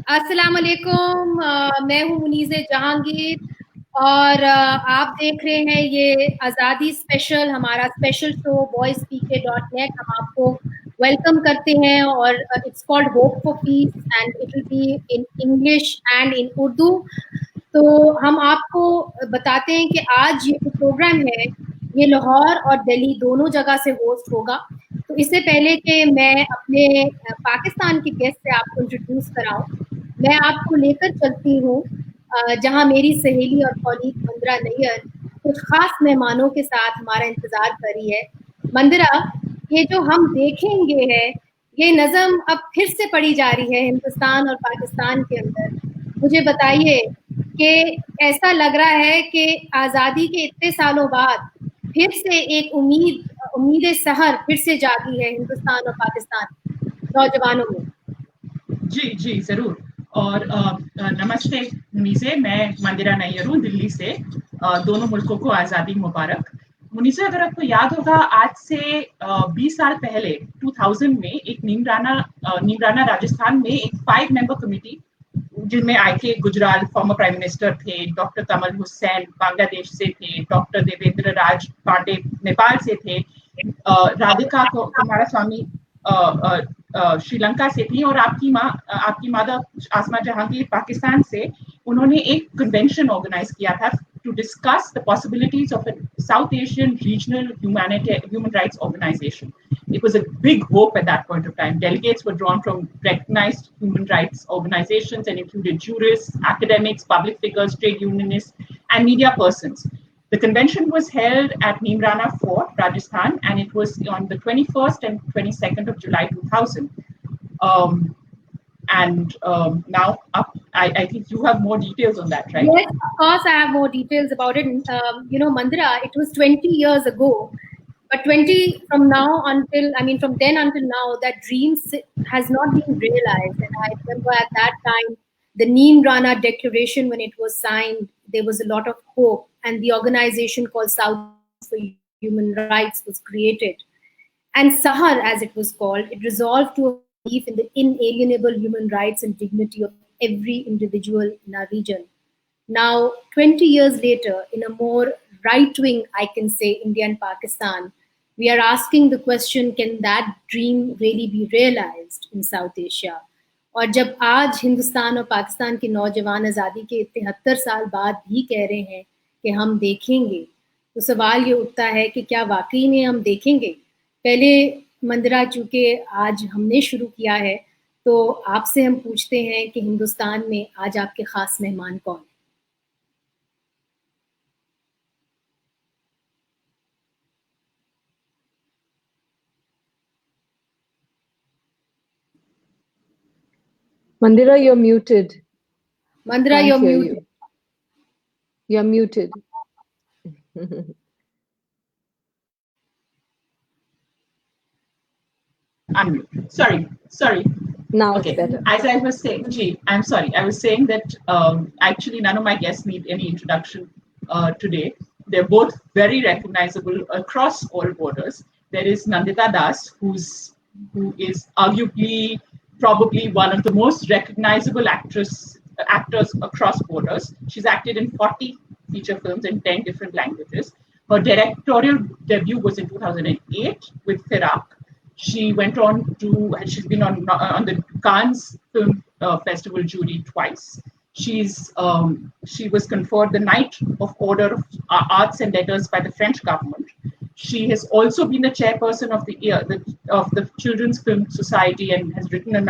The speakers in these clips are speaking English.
अस्सलाम वालेकुम। मैं हूँ मुनीज़े जहांगीर और आप देख रहे हैं ये आज़ादी स्पेशल, हमारा स्पेशल शो voicepkdotnet। हम आपको वेलकम करते हैं और it's called hope for piece and it will be in English and in Urdu. तो हम आपको बताते हैं कि आज ये जो प्रोग्राम है ये लाहौर और दिल्ली दोनों जगह से होस्ट होगा। तो इससे पहले कि मैं अपने पाकिस्तान के गेस्ट से आपको इंट्रोड्यूस कराऊं, मैं आपको लेकर चलती हूँ जहाँ मेरी सहेली और कॉलीग मंदिरा नैयर कुछ खास मेहमानों के साथ हमारा इंतजार कर रही है। मंदिरा, ये जो हम देखेंगे है, ये नज़म अब फिर से पढ़ी जा रही है हिंदुस्तान और पाकिस्तान के अंदर। मुझे बताइए कि ऐसा लग रहा है कि आज़ादी के इतने सालों बाद फिर से एक उम्मीद सहर फिर से जागी है हिंदुस्तान और पाकिस्तान नौजवानों में। जी जरूर। और नमस्ते मुनीसे, मैं मंदिरा नैयर हूँ दिल्ली से। दोनों मुल्कों को आज़ादी मुबारक। मुनीसे, अगर आपको याद होगा, आज से 20 साल पहले 2000 में एक नीमराना राजस्थान में एक 5 मेंबर कमेटी, जिनमें आईके गुजराल फॉर्मर प्राइम मिनिस्टर थे, डॉक्टर कमल हुसैन बांग्लादेश से थे, डॉक्टर देवेंद्र राज पांडे नेपाल से थे, राधिका कुमार स्वामी श्रीलंका से थी, और आपकी मादा आसमा जहांगीर पाकिस्तान से। उन्होंने एक कन्वेंशन ऑर्गेनाइज किया था to discuss the possibilities of a South Asian regional human rights organization. It was a big hope at that point of time. Delegates were drawn from recognized human rights organizations and included jurists, academics, public figures, trade unionists, and media persons. The convention was held at Neemrana Fort, Rajasthan, and it was on the 21st and 22nd of July 2000. Now I think you have more details on that, right? Yes, of course, I have more details about it. Mandira, it was 20 years ago, but 20 from then until now, that dreams has not been realized. And I remember at that time, the Neem Rana Declaration, when it was signed, there was a lot of hope, and the organization called South for Human Rights was created. And Sahar, as it was called, it resolved to a belief in the inalienable human rights and dignity of every individual in our region. Now, 20 years later, in a more right-wing, I can say, India and Pakistan, we are asking the question, can that dream really be realized in South Asia? और जब आज हिंदुस्तान और पाकिस्तान के नौजवान आज़ादी के 73 साल बाद भी कह रहे हैं कि हम देखेंगे, तो सवाल ये उठता है कि क्या वाकई में हम देखेंगे? पहले मंदिरा, चूंकि आज हमने शुरू किया है, तो आपसे हम पूछते हैं कि हिंदुस्तान में आज आपके खास मेहमान कौन? Mandira, you're muted. Mandira, you're muted. You're muted. Unmute. Sorry. Now okay. It's better. As I was saying, I'm sorry. I was saying that actually none of my guests need any introduction today. They're both very recognizable across all borders. There is Nandita Das, who is arguably probably one of the most recognizable actors across borders. She's acted in 40 feature films in 10 different languages. Her directorial debut was in 2008 with Firak. She went on to, she's been on the Cannes Film Festival jury twice. She was conferred the Knight of Order of Arts and Letters by the French government. She has also been the chairperson of the Children's Film Society and has written a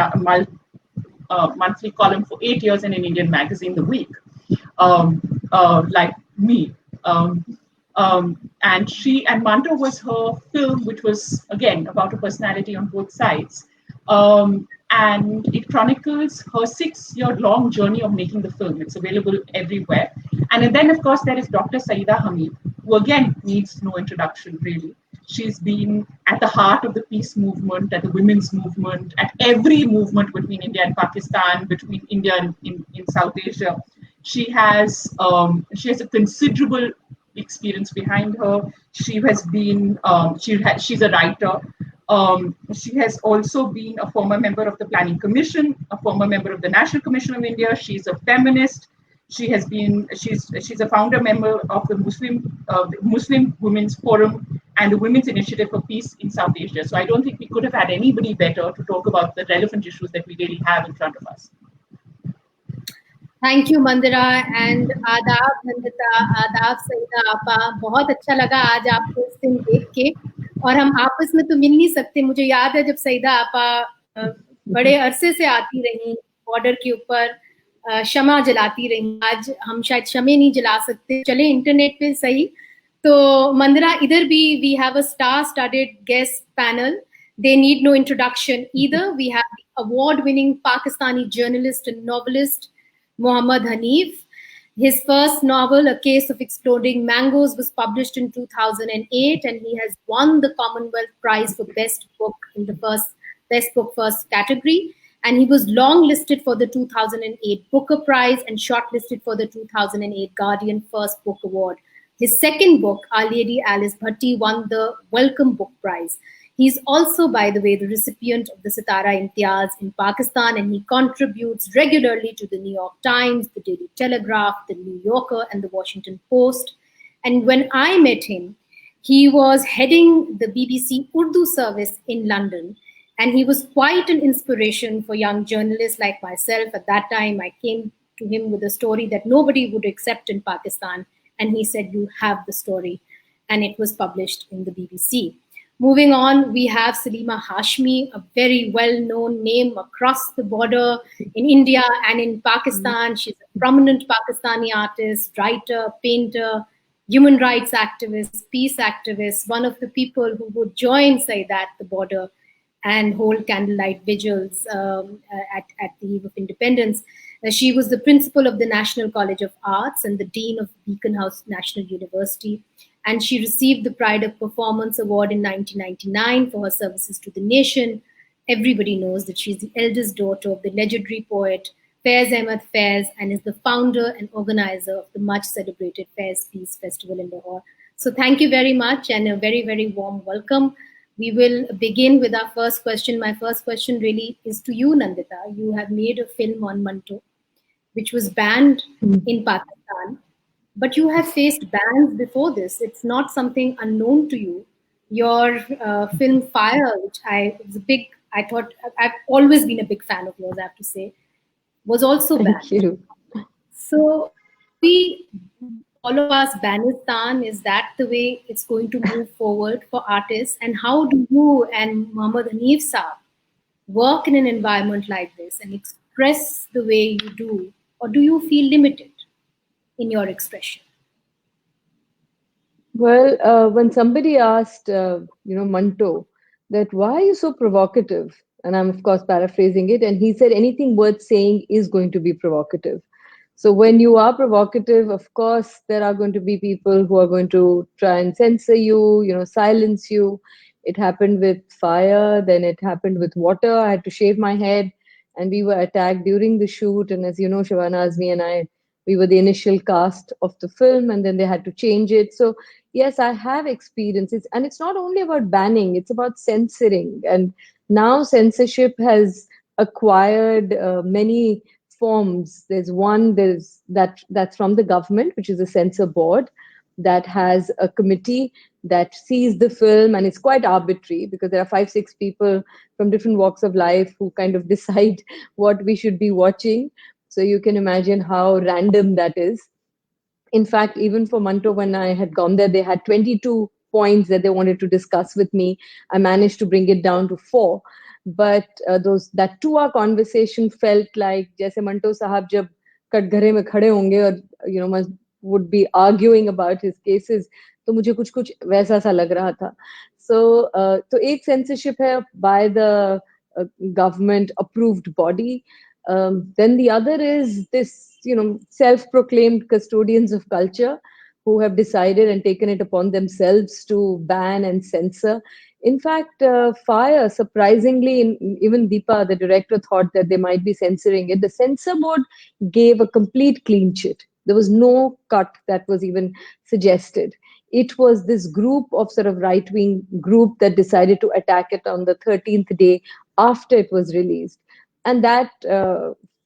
monthly column for 8 years in an Indian magazine, The Week, like me. And she and Manto was her film, which was again about a personality on both sides. And it chronicles her 6-year-long journey of making the film. It's available everywhere. And then, of course, there is Dr. Saida Hamid, who again needs no introduction, really. She's been at the heart of the peace movement, at the women's movement, at every movement between India and Pakistan, between India and in South Asia. She has a considerable experience behind her. She has been she's a writer. She has also been a former member of the Planning Commission, a former member of the National Commission of India. She's a feminist. She's a founder member of the Muslim Women's Forum and the Women's Initiative for Peace in South Asia. So I don't think we could have had anybody better to talk about the relevant issues that we really have in front of us. Thank you Mandira and आदाब नंदिता, आदाब सईदा आपा। बहुत अच्छा लगा आज आपको इस दिन देख के, और हम आपस में तो मिल नहीं सकते। मुझे याद है जब सईदा आपा बड़े अरसे से आती रही बॉर्डर के ऊपर शमा जलाती रही, आज हम शायद शमे नहीं जला सकते, चले इंटरनेट पे सही। तो मंदिरा, इधर भी we have a star studded guest panel. They need no introduction either. We have the award-winning Pakistani journalist and novelist Mohammad Hanif. His first novel, A Case of Exploding Mangoes, was published in 2008, and he has won the Commonwealth Prize for Best Book in the Best Book First category. And he was longlisted for the 2008 Booker Prize and shortlisted for the 2008 Guardian First Book Award. His second book, Our Lady Alice Bhatti, won the Welcome Book Prize. He's also, by the way, the recipient of the Sitara Imtiaz in Pakistan, and he contributes regularly to the New York Times, the Daily Telegraph, the New Yorker, and the Washington Post. And when I met him, he was heading the BBC Urdu service in London, and he was quite an inspiration for young journalists like myself. At that time, I came to him with a story that nobody would accept in Pakistan, and he said, "You have the story," and it was published in the BBC. Moving on, we have Salima Hashmi, a very well-known name across the border in India and in Pakistan. She's a prominent Pakistani artist, writer, painter, human rights activist, peace activist, one of the people who would join Saida at the border and hold candlelight vigils at the eve of independence. She was the principal of the National College of Arts and the dean of Beacon House National University. And she received the Pride of Performance Award in 1999 for her services to the nation. Everybody knows that she's the eldest daughter of the legendary poet Faiz Ahmed Faiz, and is the founder and organizer of the much celebrated Faiz Peace Festival in Lahore. So thank you very much, and a very, very warm welcome. We will begin with our first question. My first question really is to you, Nandita. You have made a film on Manto, which was banned in Pakistan. But you have faced bans before this. It's not something unknown to you. Your film Fire, which I thought, I've always been a big fan of yours, I have to say, was also banned. Thank you. So we follow us Banistan. Is that the way it's going to move forward for artists? And how do you and Mohammad Hanif Saab work in an environment like this and express the way you do? Or do you feel limited in your expression? Well, when somebody asked, Manto, that why are you so provocative? And I'm, of course, paraphrasing it. And he said, anything worth saying is going to be provocative. So when you are provocative, of course, there are going to be people who are going to try and censor you, silence you. It happened with fire, then it happened with water. I had to shave my head, and we were attacked during the shoot. And as you know, Shabana Azmi and I, we were the initial cast of the film, and then they had to change it. So yes, I have experiences, and it's not only about banning, it's about censoring. And now censorship has acquired many forms. There's that's from the government, which is a censor board that has a committee that sees the film, and it's quite arbitrary because there are 5-6 people from different walks of life who kind of decide what we should be watching. So you can imagine how random that is. In fact, even for Manto, when I had gone there, they had 22 points that they wanted to discuss with me. I managed to bring it down to 4. But that 2-hour conversation felt like जैसे मंटो साहब जब कटघरे में खड़े होंगे और would be arguing about his cases, तो मुझे कुछ वैसा सा लग रहा था. So तो एक censorship है by the government approved body. Then the other is this, self-proclaimed custodians of culture who have decided and taken it upon themselves to ban and censor. In fact, Fire, surprisingly, even Deepa, the director, thought that they might be censoring it. The censor board gave a complete clean chit. There was no cut that was even suggested. it was this group of sort of right-wing group that decided to attack it on the 13th day after it was released. And that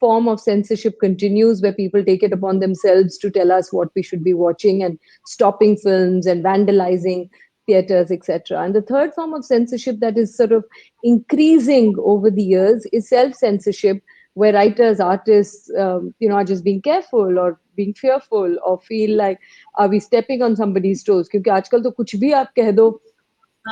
form of censorship continues, where people take it upon themselves to tell us what we should be watching and stopping films and vandalizing theaters, etc. And the third form of censorship that is sort of increasing over the years is self-censorship, where writers, artists, are just being careful or being fearful or feel like, are we stepping on somebody's toes? क्योंकि आजकल तो कुछ भी आप कह दो,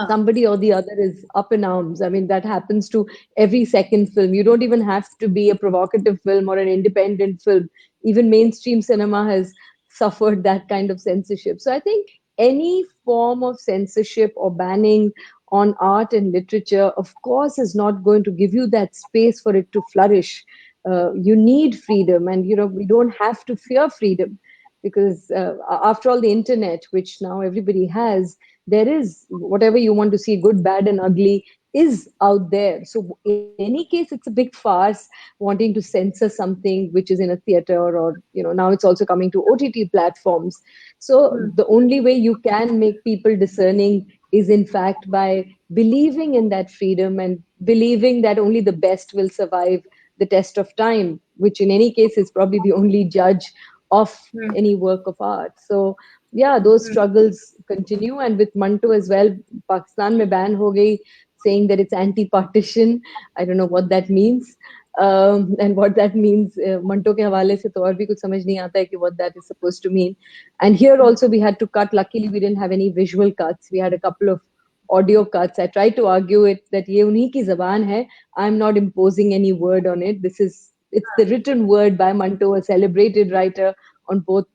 somebody or the other is up in arms. I mean, that happens to every second film. You don't even have to be a provocative film or an independent film. Even mainstream cinema has suffered that kind of censorship. So I think any form of censorship or banning on art and literature, of course, is not going to give you that space for it to flourish. You need freedom, and we don't have to fear freedom, because after all, the internet, which now everybody has, there is whatever you want to see, good, bad, and ugly, is out there. So in any case, it's a big farce wanting to censor something which is in a theater, or now it's also coming to OTT platforms. So the only way you can make people discerning is in fact by believing in that freedom and believing that only the best will survive the test of time, which in any case is probably the only judge of any work of art. So yeah, those struggles continue. And with Manto as well, Pakistan mein ban ho gayi, saying that it's anti-partition. I don't know what that means. And what that means, Manto ke hawale se to aur bhi kuch samajh nahi aata hai ki what that is supposed to mean. And here also we had to cut. Luckily, we didn't have any visual cuts. We had a couple of audio cuts. I tried to argue it that ye unhi ki zaban hai. I'm not imposing any word on it. It's the written word by Manto, a celebrated writer on both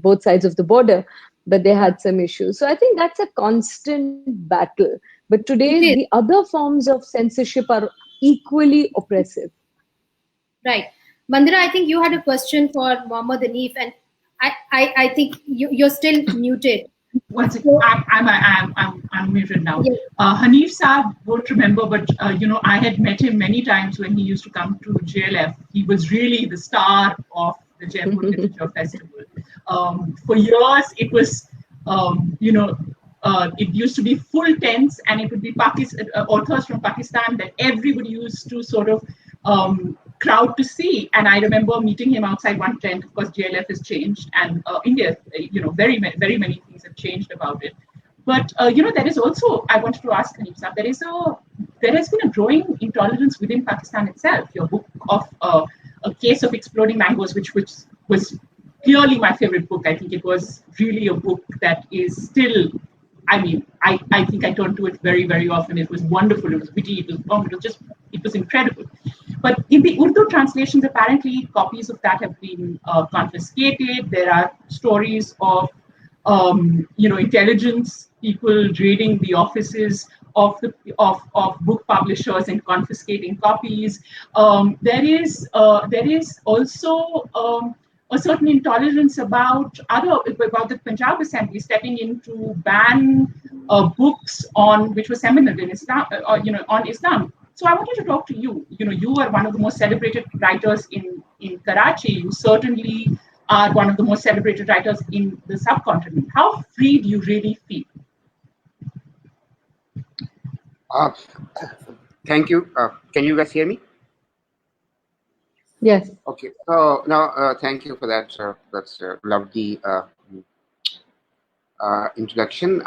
both sides of the border, but they had some issues. So I think that's a constant battle. But It today, is. the other forms of censorship are equally oppressive. Right. Mandira, I think you had a question for Mohammed Hanif, and I think you're still muted. One second. So, I'm muted now. yes. Hanif Saab won't remember, but I had met him many times when he used to come to JLF. He was really the star of the Jaipur Literature Festival. For years, it was, it used to be full tents, and it would be authors from Pakistan that everybody used to sort of crowd to see. And I remember meeting him outside one tent. Of course, JLF has changed, and India, very many things have changed about it. But there is also, I wanted to ask Hanif Saab, there has been a growing intolerance within Pakistan itself. Your book of A Case of Exploding Mangoes, which was clearly my favorite book. I think it was really a book that is still, I mean, I think I turn to it very, very often. It was wonderful. It was witty. It was long. It was incredible. But in the Urdu translations, apparently copies of that have been confiscated. There are stories of, intelligence people raiding the offices of book publishers and confiscating copies. There is also a certain intolerance about the Punjab Assembly stepping in to ban books which were seminal in Islam, on Islam. So I wanted to talk to you. You are one of the most celebrated writers in Karachi. You certainly are one of the most celebrated writers in the subcontinent. How free do you really feel? Thank you. Can you guys hear me? Yes. Okay. So now, thank you for that. That's lovely introduction.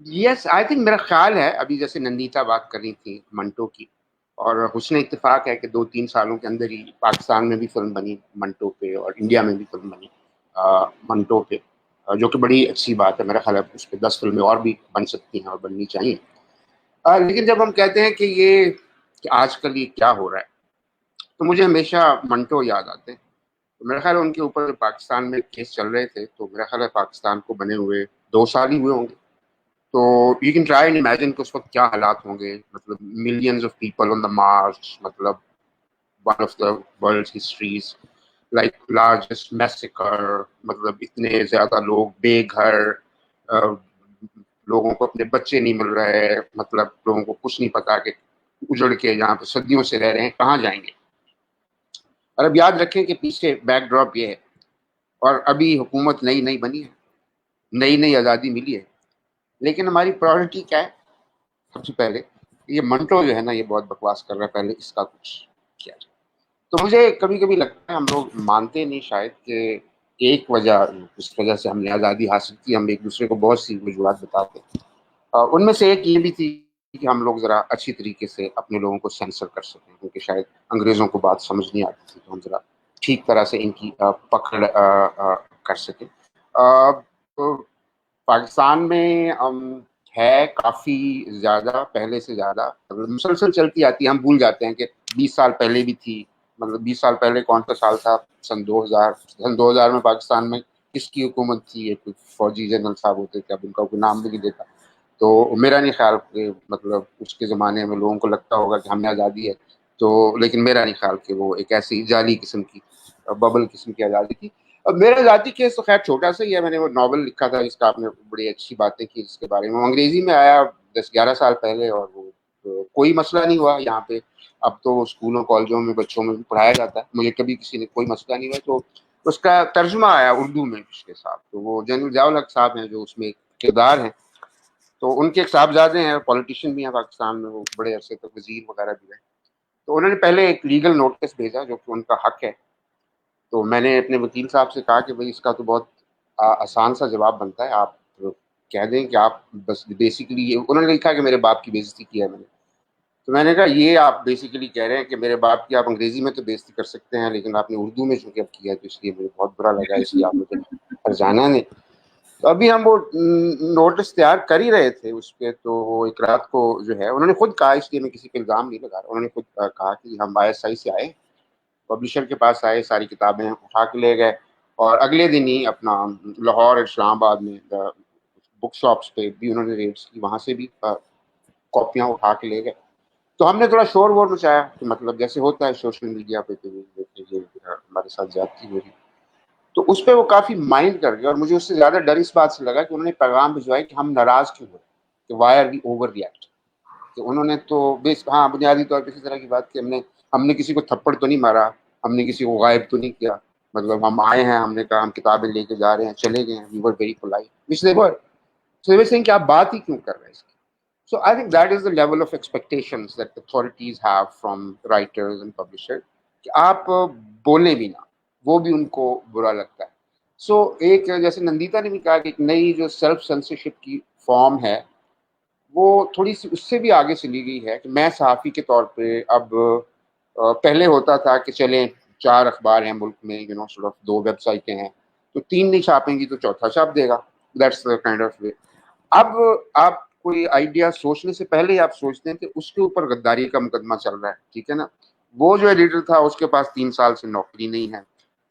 Yes, I think मेरा ख्याल है अभी जैसे नंदिता बात कर रही थी मंटो की, और हुस्न इत्तेफाक है कि 2-3 सालों के अंदर ही पाकिस्तान में भी फिल्म बनी मंटो पे और इंडिया में भी फिल्म बनी मंटो पे, जो कि बड़ी अच्छी बात है. मेरा ख्याल है उस पर 10 फिल्में और भी बन सकती हैं और बननी चाहिए. लेकिन जब हम कहते हैं कि आजकल ये क्या हो रहा है, तो मुझे हमेशा मंटो याद आते हैं. तो मेरा ख्याल है उनके ऊपर पाकिस्तान में केस चल रहे थे, तो मेरा ख्याल है पाकिस्तान को बने हुए 2 साल ही हुए होंगे. तो you can try and imagine कि उस वक्त क्या हालात होंगे. मतलब millions of people on the march, मतलब one of the world histories, like largest massacre, मतलब इतने ज़्यादा लोग बेघर, लोगों को अपने बच्चे नहीं मिल रहे, मतलब लोगों को कुछ नहीं पता कि उजड़ के जहाँ पे सदियों से रह रहे हैं कहाँ जाएंगे. और अब याद रखें कि पीछे बैकड्रॉप ये है, और अभी हुकूमत नई बनी है. नई नई आज़ादी मिली है, लेकिन हमारी प्रायोरिटी क्या है? सबसे पहले ये मंटो जो है ना, ये बहुत बकवास कर रहा है, पहले इसका कुछ किया जाए। तो मुझे कभी कभी लगता है हम लोग मानते नहीं शायद कि एक वजह, इस वजह से हमने आज़ादी हासिल की, हम एक दूसरे को बहुत सी वजूहत बताते हैं। उनमें से एक ये भी थी कि हम लोग ज़रा अच्छी तरीके से अपने लोगों को सेंसर कर सकें, क्योंकि शायद अंग्रेज़ों को बात समझ नहीं आती थी, तो हम ज़रा ठीक तरह से इनकी पकड़ कर सकें। तो पाकिस्तान में है काफ़ी ज़्यादा, पहले से ज़्यादा मुसलसल चलती आती है। हम भूल जाते हैं कि 20 साल पहले भी थी, मतलब 20 साल पहले कौन सा साल था? सन 2000 में पाकिस्तान में किसकी हुकूमत थी? ये कोई फौजी जनरल साहब होते थे, अब उनका कोई नाम भी नहीं देता। तो मेरा नहीं ख्याल कि मतलब उसके ज़माने में लोगों को लगता होगा कि हमें आज़ादी है, तो लेकिन मेरा नहीं ख्याल कि वो एक ऐसी जाली किस्म की, बबल किस्म की आज़ादी थी। अब मेरा ज़ाती केस तो खैर छोटा सा ही है। मैंने वो नॉवल लिखा था जिसका आपने बड़ी अच्छी बातें की जिसके बारे में, वो अंग्रेज़ी में आया 10-11 साल पहले, और वो कोई मसला नहीं हुआ यहाँ पे। अब तो स्कूलों कॉलेजों में बच्चों में भी पढ़ाया जाता है, मुझे कभी किसी ने कोई मसला नहीं हुआ। तो उसका तर्जुमा आया उर्दू में उसके साथ, तो वो जनरल ज़ियाउल हक साहब हैं जो उसमें एक किरदार हैं, तो उनके एक साहबजादे हैं, पॉलिटिशियन भी हैं पाकिस्तान में, वो बड़े अरसे तक वजीर वगैरह भी रहे। तो उन्होंने पहले एक लीगल नोटिस भेजा जो कि उनका हक है। तो मैंने अपने वकील साहब से कहा कि भाई इसका तो बहुत आसान सा जवाब बनता है, आप कह दें कि आप बस बेसिकली ये, उन्होंने लिखा कि मेरे बाप की बेइज्जती की है मैंने। तो मैंने कहा ये आप बेसिकली कह रहे हैं कि मेरे बाप की आप अंग्रेजी में तो बेइज्जती कर सकते हैं, लेकिन आपने उर्दू में चूंकि अब किया है तो इसलिए मुझे बहुत बुरा लगा, इसलिए आप मुझे हर्जाना ने। तो अभी हम वो नोटिस तैयार कर ही रहे थे उस पर, तो वो एक रात को जो है उन्होंने खुद कहा, इसलिए मैं किसी पे इल्ज़ाम नहीं लगा रहा, उन्होंने खुद कहा कि हम ISI से आए, पब्लिशर के पास आए, सारी किताबें उठा के ले गए, और अगले दिन ही अपना लाहौर और इस्लामाबाद में बुक शॉप्स पे भी उन्होंने रेड्स की, वहाँ से भी कॉपियाँ उठा के ले गए। तो हमने थोड़ा शोर वोर मचाया कि मतलब जैसे होता है सोशल मीडिया पे कि ये हमारे साथ ज्यादती हो रही। तो उस पर वो काफ़ी माइंड कर गए, और मुझे उससे ज़्यादा डर इस बात से लगा कि उन्होंने पैगाम भिजवाया कि हम नाराज़ क्यों हो रहे हैं, कि why are we overreact. तो उन्होंने तो बेस हाँ बुनियादी तौर पर इसी तरह की बात की, हमने हमने किसी को थप्पड़ तो नहीं मारा, हमने किसी को गायब तो नहीं किया, मतलब हम आए हैं, हमने कहा हम किताबें लेके जा रहे हैं, चले गए हैं, we were very polite, which they were. So they were saying कि आप बात ही क्यों कर रहे हैं इसकी। So I think that is the level of expectations that authorities have from writers and publishers कि आप बोले भी ना, वो भी उनको बुरा लगता है। So एक जैसे नंदिता ने भी कहा कि एक नई जो सेल्फ सेंसरशिप की फॉर्म है, वो थोड़ी सी उससे भी आगे चली गई है कि मैं सहाफ़ी के तौर पे अब पहले होता था कि चलें 4 अखबार हैं मुल्क में, यू नो सॉर्ट ऑफ 2 वेबसाइटें हैं, तो 3 नहीं छापेंगी तो चौथा छाप देगा, दैट्स द काइंड ऑफ वे। अब आप कोई आइडिया सोचने से पहले ही आप सोचते हैं कि उसके ऊपर गद्दारी का मुकदमा चल रहा है, ठीक है ना। वो जो एडिटर था उसके पास 3 साल से नौकरी नहीं है,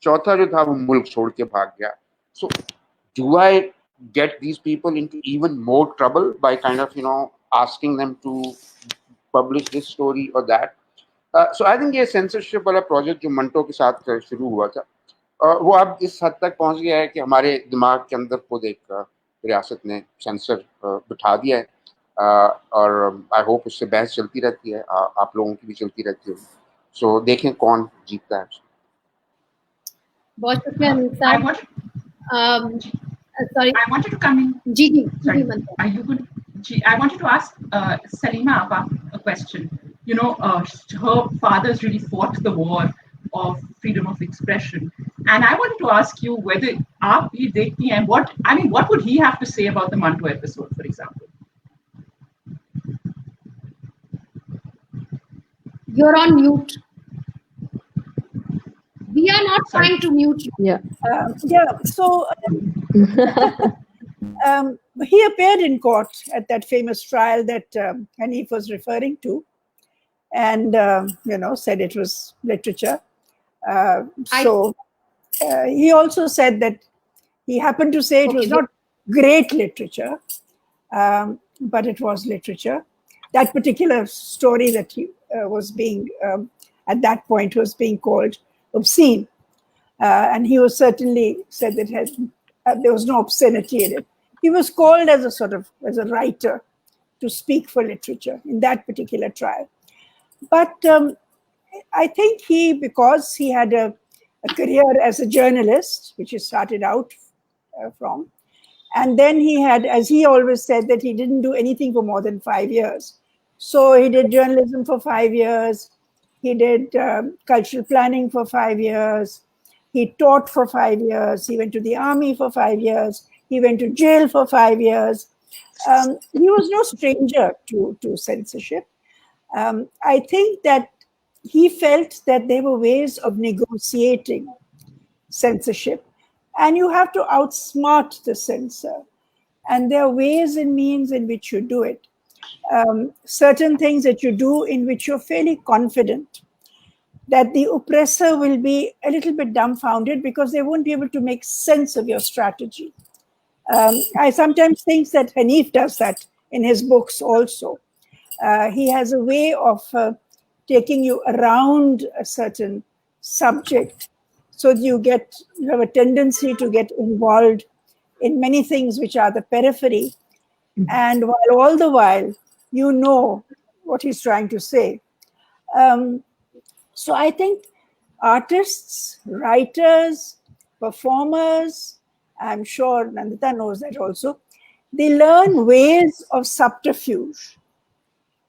चौथा जो था वो मुल्क छोड़ के भाग गया। So do I get these people into even more trouble by kind of asking them to publish this story or that? So I think ये censorship वाला प्रोजेक्ट जो मंटो के साथ शुरू हुआ था, वो अब इस हद तक पहुंच गया है कि हमारे दिमाग के अंदर खुद एक रियासत ने सेंसर बिठा दिया है, और आई होप उससे बहस चलती रहती है, आप लोगों की भी चलती रहती है। सो देखें कौन जीतता है। बहुत शुक्रिया अमीर साहब। Sorry. I wanted to come in. Ji ji Sorry. Ji Manto. Are you good? I wanted to ask Salima Appa a question. You know, her father's really fought the war of freedom of expression, and I wanted to ask you whether aap ye dekhti hain, what would he have to say about the Manto episode, for example? You're on mute. We are not Sorry. trying to mute you. Yeah. So he appeared in court at that famous trial that Hanif was referring to, and said it was literature. He also said that he happened to say it was not great literature, but it was literature. That particular story that he was being at that point was being called obscene, and he was certainly said that there was no obscenity in it. He was called as a writer to speak for literature in that particular trial. But I think because he had a career as a journalist, which he started out from, And then he had, as he always said, that he didn't do anything for more than 5 years. So he did journalism for 5 years. He did cultural planning for 5 years. He taught for 5 years. He went to the army for 5 years. He went to jail for 5 years. He was no stranger to censorship. I think that he felt that there were ways of negotiating censorship, and you have to outsmart the censor. And there are ways and means in which you do it. Certain things that you do in which you're fairly confident that the oppressor will be a little bit dumbfounded because they won't be able to make sense of your strategy. I sometimes think that Hanif does that in his books also. He has a way of taking you around a certain subject so that you have a tendency to get involved in many things which are the periphery. And while all the while, you know what he's trying to say. So I think artists, writers, performers, I'm sure Nandita knows that also, they learn ways of subterfuge.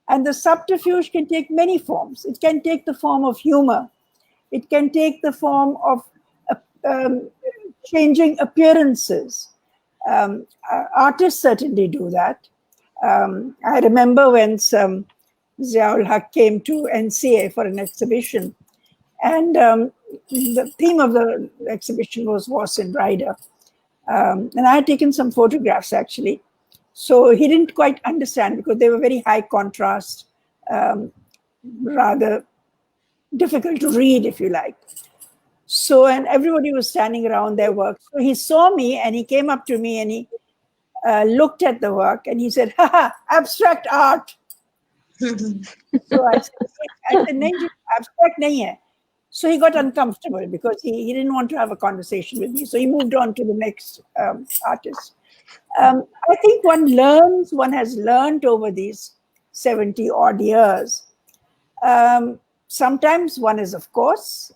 And the subterfuge can take many forms. It can take the form of humor. It can take the form of changing appearances. Artists certainly do that. I remember when Ziaul Haq came to NCA for an exhibition, and the theme of the exhibition was Horse and Rider. And I had taken some photographs actually. So he didn't quite understand because they were very high contrast, rather difficult to read, if you like. So, and everybody was standing around their work. So he saw me and he came up to me and he looked at the work and he said, "Haha, abstract art." So I said, "Nahi, abstract nahi hai." So he got uncomfortable because he didn't want to have a conversation with me. So he moved on to the next artist. I think one has learned over these 70 odd years. Sometimes one is, of course,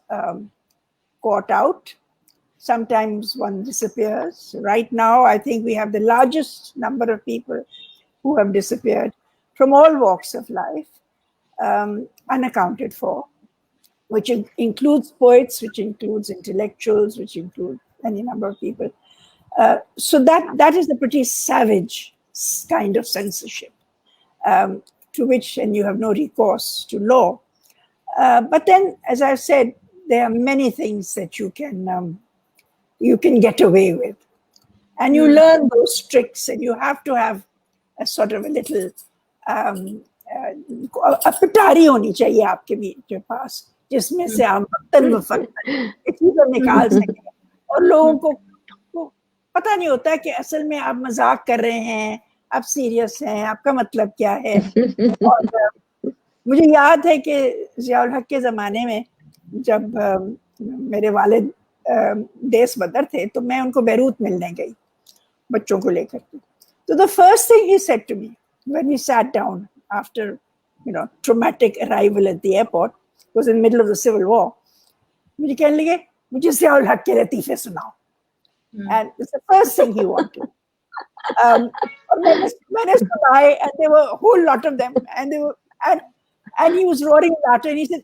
caught out. Sometimes one disappears. Right now, I think we have the largest number of people who have disappeared from all walks of life, unaccounted for, which includes poets, which includes intellectuals, which include any number of people. So that is a pretty savage kind of censorship, to which, and you have no recourse to law. But then, as I've said, there are many things that you can get away with, and you learn those tricks, and you have to have a sort of a little a पिटारी होनी चाहिए आपके पास जिसमें से आप इधर निकाल सकें और लोगों को पता नहीं होता कि असल में आप मजाक कर रहे हैं, आप सीरियस हैं, आपका मतलब क्या है. और मुझे याद है कि ज़ियाउल हक के ज़माने में जब मेरे वालिद देश बदर थे तो मैं उनको बैरूत मिलने गई बच्चों को लेकर के. So the first thing he said to me when we sat down after, traumatic arrival at the airport, was in the middle of the Civil War. मुझे कहने लगे, मुझे ज़ियाउल हक के लतीफ़े सुनाओ. And it's the first thing he wanted. और मैंने सुनाए, and there were a whole lot of them, and they were, and he was roaring laughter, and he said,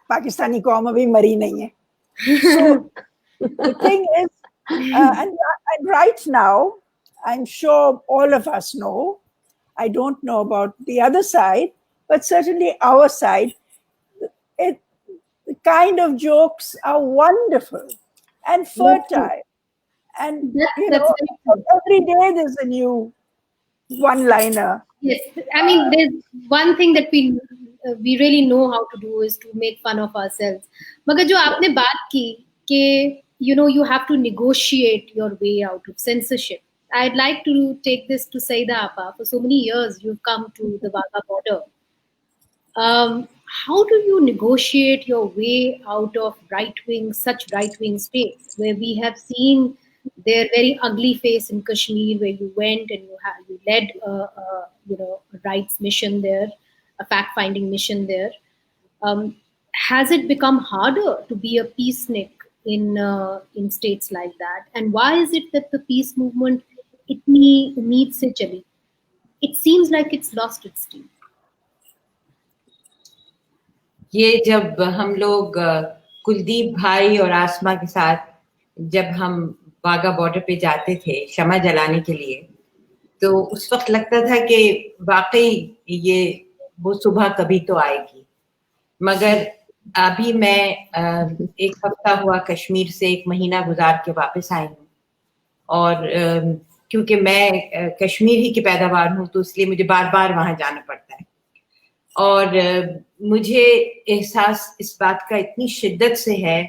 "Pakistani कौम अभी मरी नहीं है." So the thing is, and right now, I'm sure all of us know, I don't know about the other side, but certainly our side, the kind of jokes are wonderful and fertile. And, every day there's a new one-liner. Yes, I mean, there's one thing that we really know how to do is to make fun of ourselves. मगर जो आपने बात की कि you have to negotiate your way out of censorship. I'd like to take this to Saida Appa. For so many years, you've come to the Wagah border. How do you negotiate your way out of such right-wing states where we have seen their very ugly face in Kashmir, where you went and you led a rights mission there, a fact-finding mission there? Has it become harder to be a peacenik in states like that? And why is it that the peace movement इतनी उम्मीद से चली. It seems like it's lost its steam. ये जब हम लोग कुलदीप भाई और आसमा के साथ जब हम वाघा बॉर्डर पे जाते थे क्षमा जलाने के लिए, तो उस वक्त लगता था कि वाकई ये वो सुबह कभी तो आएगी. मगर अभी मैं एक हफ्ता हुआ कश्मीर से 1 महीना गुजार के वापस आई हूँ, और क्योंकि मैं कश्मीर ही की पैदावार हूँ तो इसलिए मुझे बार बार वहाँ जाना पड़ता है. और मुझे एहसास इस बात का इतनी शिद्दत से है,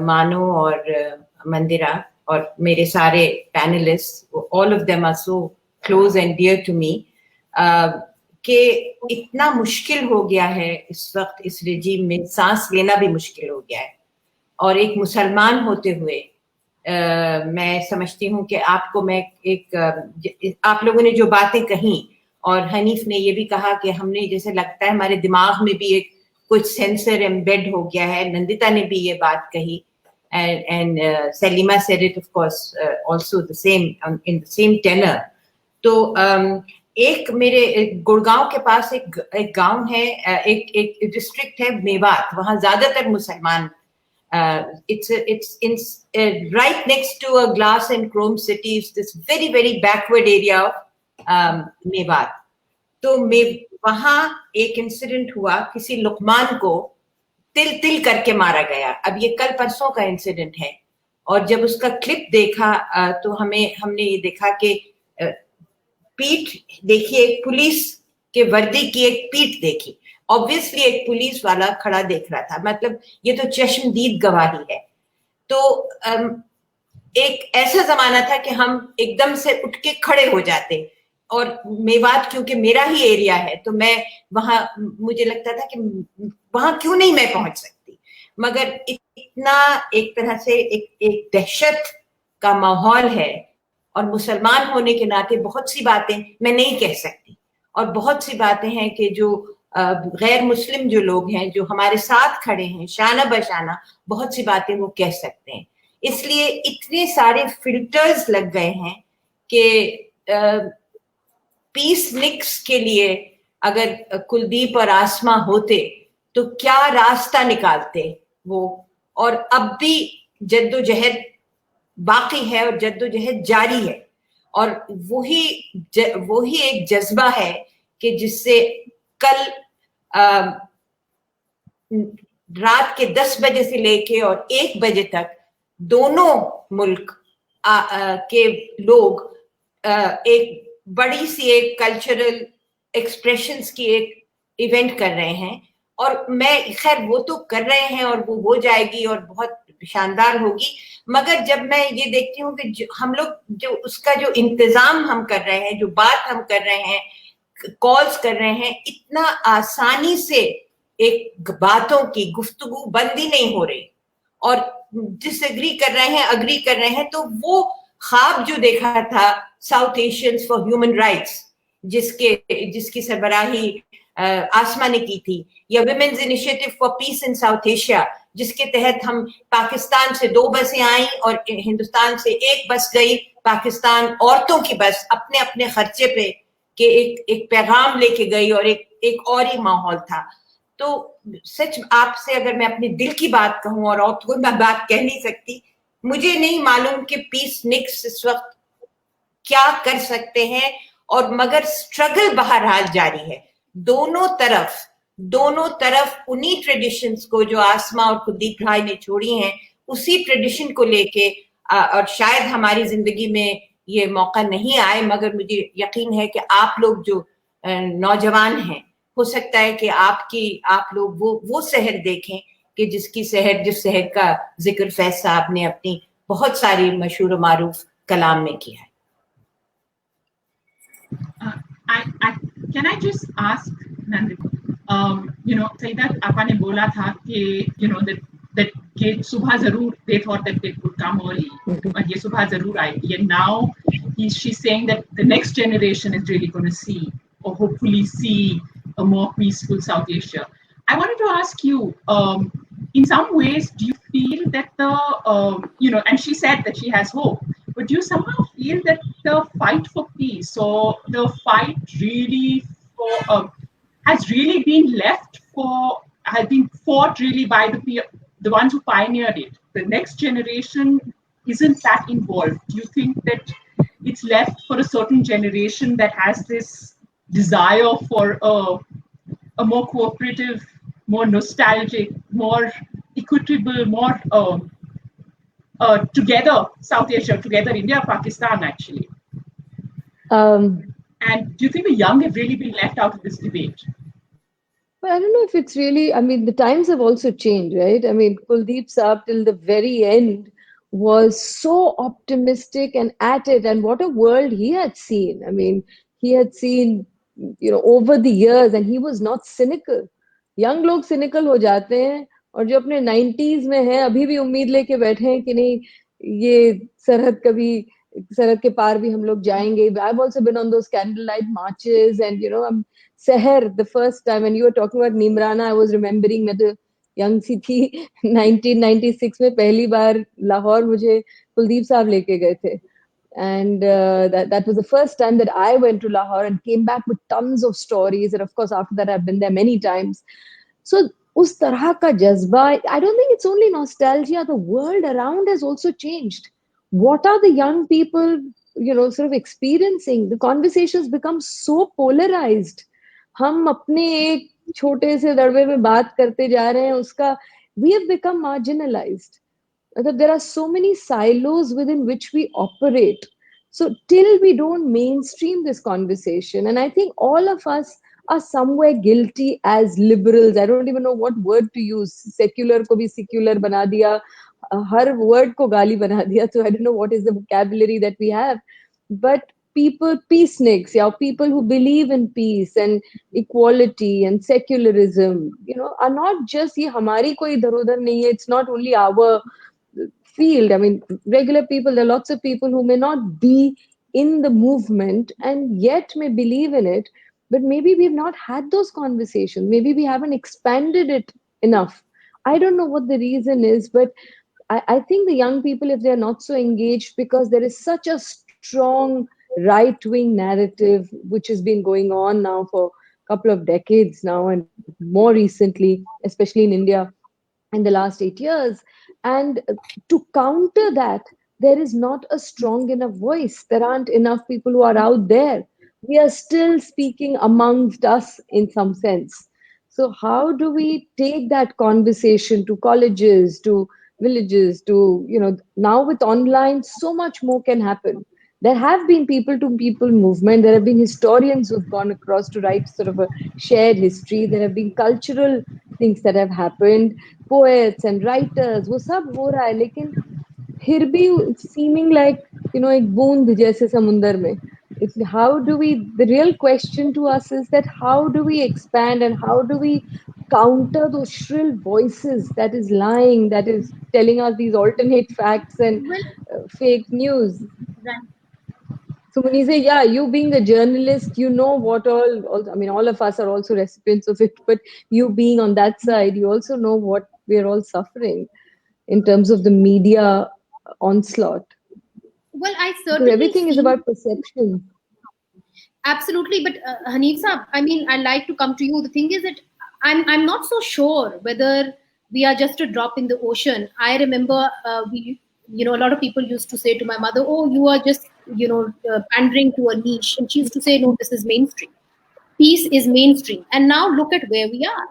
मानो और मंदिरा और मेरे सारे panellist, all of them are so close and dear to me, कि इतना मुश्किल हो गया है इस वक्त इस रेजीम में, सांस लेना भी मुश्किल हो गया है. और एक मुसलमान होते हुए मैं समझती हूँ कि आपको मैं आप लोगों ने जो बातें कही, और हनीफ ने ये भी कहा कि हमने जैसे लगता है हमारे दिमाग में भी एक कुछ सेंसर एम्बेड हो गया है. नंदिता ने भी ये बात कही, and Salima said it of course also the same in the same tenor. तो एक मेरे गुड़गांव के पास एक गांव है, एक डिस्ट्रिक्ट है मेवात, वहाँ ज्यादातर मुसलमान. It's in right next to a glass and chrome city. It's this very very backward area of Mewat. तो वहाँ एक इंसिडेंट हुआ, किसी लुकमान को तिल करके मारा गया. अब ये कल परसों का इंसिडेंट है, और जब उसका क्लिप देखा तो हमने ये देखा कि पीठ देखिए, एक पुलिस के वर्दी की एक पीठ देखी. ऑब्वियसली एक पुलिस वाला खड़ा देख रहा था, मतलब ये तो चश्मदीद गवाही है. तो एक ऐसा जमाना था कि हम एकदम से उठ के खड़े हो जाते, और मेवात क्योंकि मेरा ही एरिया है तो मैं वहां, मुझे लगता था कि वहां क्यों नहीं मैं पहुंच सकती. मगर इतना एक तरह से एक दहशत का माहौल है, और मुसलमान होने के नाते बहुत सी बातें मैं नहीं कह सकती, और बहुत सी बातें हैं कि जो गैर मुस्लिम जो लोग हैं जो हमारे साथ खड़े हैं शाना बशाना, बहुत सी बातें वो कह सकते हैं. इसलिए इतने सारे फिल्टर्स लग गए हैं कि पीस निक्स के लिए अगर कुलदीप और आसमा होते तो क्या रास्ता निकालते वो. और अब भी जद्दोजहद बाकी है और जद्दोजहद जारी है, और वही एक जज्बा है कि जिससे कल रात के 10 बजे से लेके और 1 बजे तक दोनों मुल्क के लोग एक बड़ी सी एक कल्चरल एक्सप्रेशंस की एक इवेंट कर रहे हैं. और मैं खैर वो तो कर रहे हैं और वो हो जाएगी और बहुत शानदार होगी, मगर जब मैं ये देखती हूँ कि हम लोग जो उसका जो इंतजाम हम कर रहे हैं, जो बात हम कर रहे हैं, कॉल्स कर रहे हैं, इतना आसानी से एक बातों की गुफ्तगू बंदी नहीं हो रही, और डिसएग्री कर रहे हैं, अग्री कर रहे हैं. तो वो ख्वाब जो देखा था south Asians for human rights, जिसकी सरबराही आसमा ने की थी, या women's initiative for piece in south Asia, जिसके तहत हम पाकिस्तान से 2 बसें आई और हिंदुस्तान से 1 बस गई, पाकिस्तान औरतों की बस अपने अपने खर्चे पे, के एक पैगाम लेके गई, और एक और ही माहौल था. तो सच आपसे अगर मैं अपने दिल की बात कहूं, और कोई मैं बात कह नहीं सकती, मुझे नहीं मालूम कि पीस निक्स इस वक्त क्या कर सकते हैं, और मगर स्ट्रगल बहरहाल जारी है दोनों तरफ उन्हीं ट्रेडिशंस को जो आसमा और कुलदीप भाई ने छोड़ी हैं, उसी ट्रेडिशन को लेके, और शायद हमारी जिंदगी में ये मौका नहीं आए, मगर मुझे यकीन है कि आप लोग जो नौजवान हैं, हो सकता है कि आप लोग वो शहर देखें कि जिस शहर का जिक्र फैज साहब ने अपनी बहुत सारी मशहूर मारूफ कलाम में किया है. Can I just ask Nandita, Saida आपा ने बोला था कि that सुबह जरूर, they thought that they could come early, but ये सुबह जरूर आएगी. And now she's saying that the next generation is really going to see, or hopefully see, a more peaceful South Asia. I wanted to ask you, in some ways, do you feel that and she said that she has hope, But do you somehow feel that the fight for peace, or the fight really for has really been left for, has been fought really by the ones who pioneered it? The next generation isn't that involved. Do you think that it's left for a certain generation that has this desire for a more cooperative, more nostalgic, more equitable, more together South Asia, together India, Pakistan, actually? Um, And do you think the young have really been left out of this debate? But I don't know if it's really, I mean, the times have also changed, right? I mean, Kuldeep Saab till the very end was so optimistic and at it, and what a world he had seen. I mean, he had seen, over the years, and he was not cynical. Young लोग cynical हो जाते हैं, और जो अपने 90s में हैं अभी भी उम्मीद लेके बैठे हैं कि नहीं, ये सरहद के पार भी हम लोग जाएंगे. I've also been on those candlelight marches, and I'm Seher, the first time, and you were talking about Nimrana, I was remembering मैं तो young सी थी. 1996 में पहली बार लाहौर मुझे कुलदीप साहब लेके गए थे. And that was the first time that I went to Lahore and came back with tons of stories. And of course, after that, I've been there many times. So उस तरह का जज्बा, I don't think it's only nostalgia. The world around has also changed. What are the young people, sort of experiencing? The conversations become so polarized. हम अपने एक छोटे से दड़बे में बात करते जा रहे हैं, उसका we have become marginalized. There are so many silos within which we operate. So till we don't mainstream this conversation, and I think all of us are somewhere guilty as liberals. I don't even know what word to use. Secular ko bhi secular bana diya. Har word ko gali bana diya. So I don't know what is the vocabulary that we have. But people, peaceniks, yeah, people who believe in peace and equality and secularism, are not just ye hamari koi idhar udhar nahi hai. It's not only our field. I mean, regular people, there are lots of people who may not be in the movement and yet may believe in it, but maybe we've not had those conversations. Maybe we haven't expanded it enough. I don't know what the reason is, but I think the young people, if they're not so engaged, because there is such a strong right-wing narrative which has been going on now for a couple of decades now, and more recently, especially in India, in the last 8 years. And to counter that, there is not a strong enough voice. There aren't enough people who are out there. We are still speaking amongst us in some sense. So, how do we take that conversation to colleges, to villages, to, now with online, so much more can happen. There have been people to people movement. There have been historians who've gone across to write sort of a shared history. There have been cultural things that have happened, poets and writers, वो सब हो रहा है, लेकिन फिर भी it's seeming like, एक बूंद जैसे समुंदर में. It's how do we, the real question to us is that how do we expand and how do we counter those shrill voices that is lying, that is telling us these alternate facts and fake news. So when you say, yeah, you being a journalist, what I mean, all of us are also recipients of it, but you being on that side, you also know what we're all suffering in terms of the media onslaught. Well, I Because certainly everything is about perception. Absolutely, but Hanif Saab, I mean, I'd like to come to you. The thing is that I'm not so sure whether we are just a drop in the ocean. I remember a lot of people used to say to my mother, "Oh, you are just pandering to a niche," and she used to say, "No, this is mainstream. Peace is mainstream." And now look at where we are.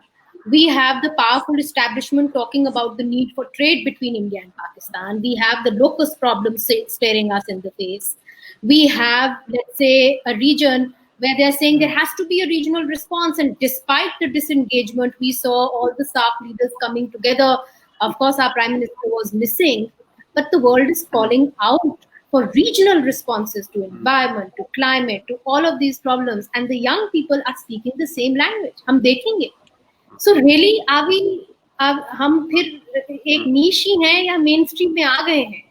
We have the powerful establishment talking about the need for trade between India and Pakistan. We have the locust problem staring us in the face. We have, let's say, a region where they're saying there has to be a regional response. And despite the disengagement, we saw all the SARC leaders coming together. Of course, our prime minister was missing, but the world is calling out for regional responses to environment, to climate, to all of these problems. And the young people are speaking the same language. हम देखेंगे. So really, are we? हम फिर एक niche ही हैं या mainstream में आ गए हैं?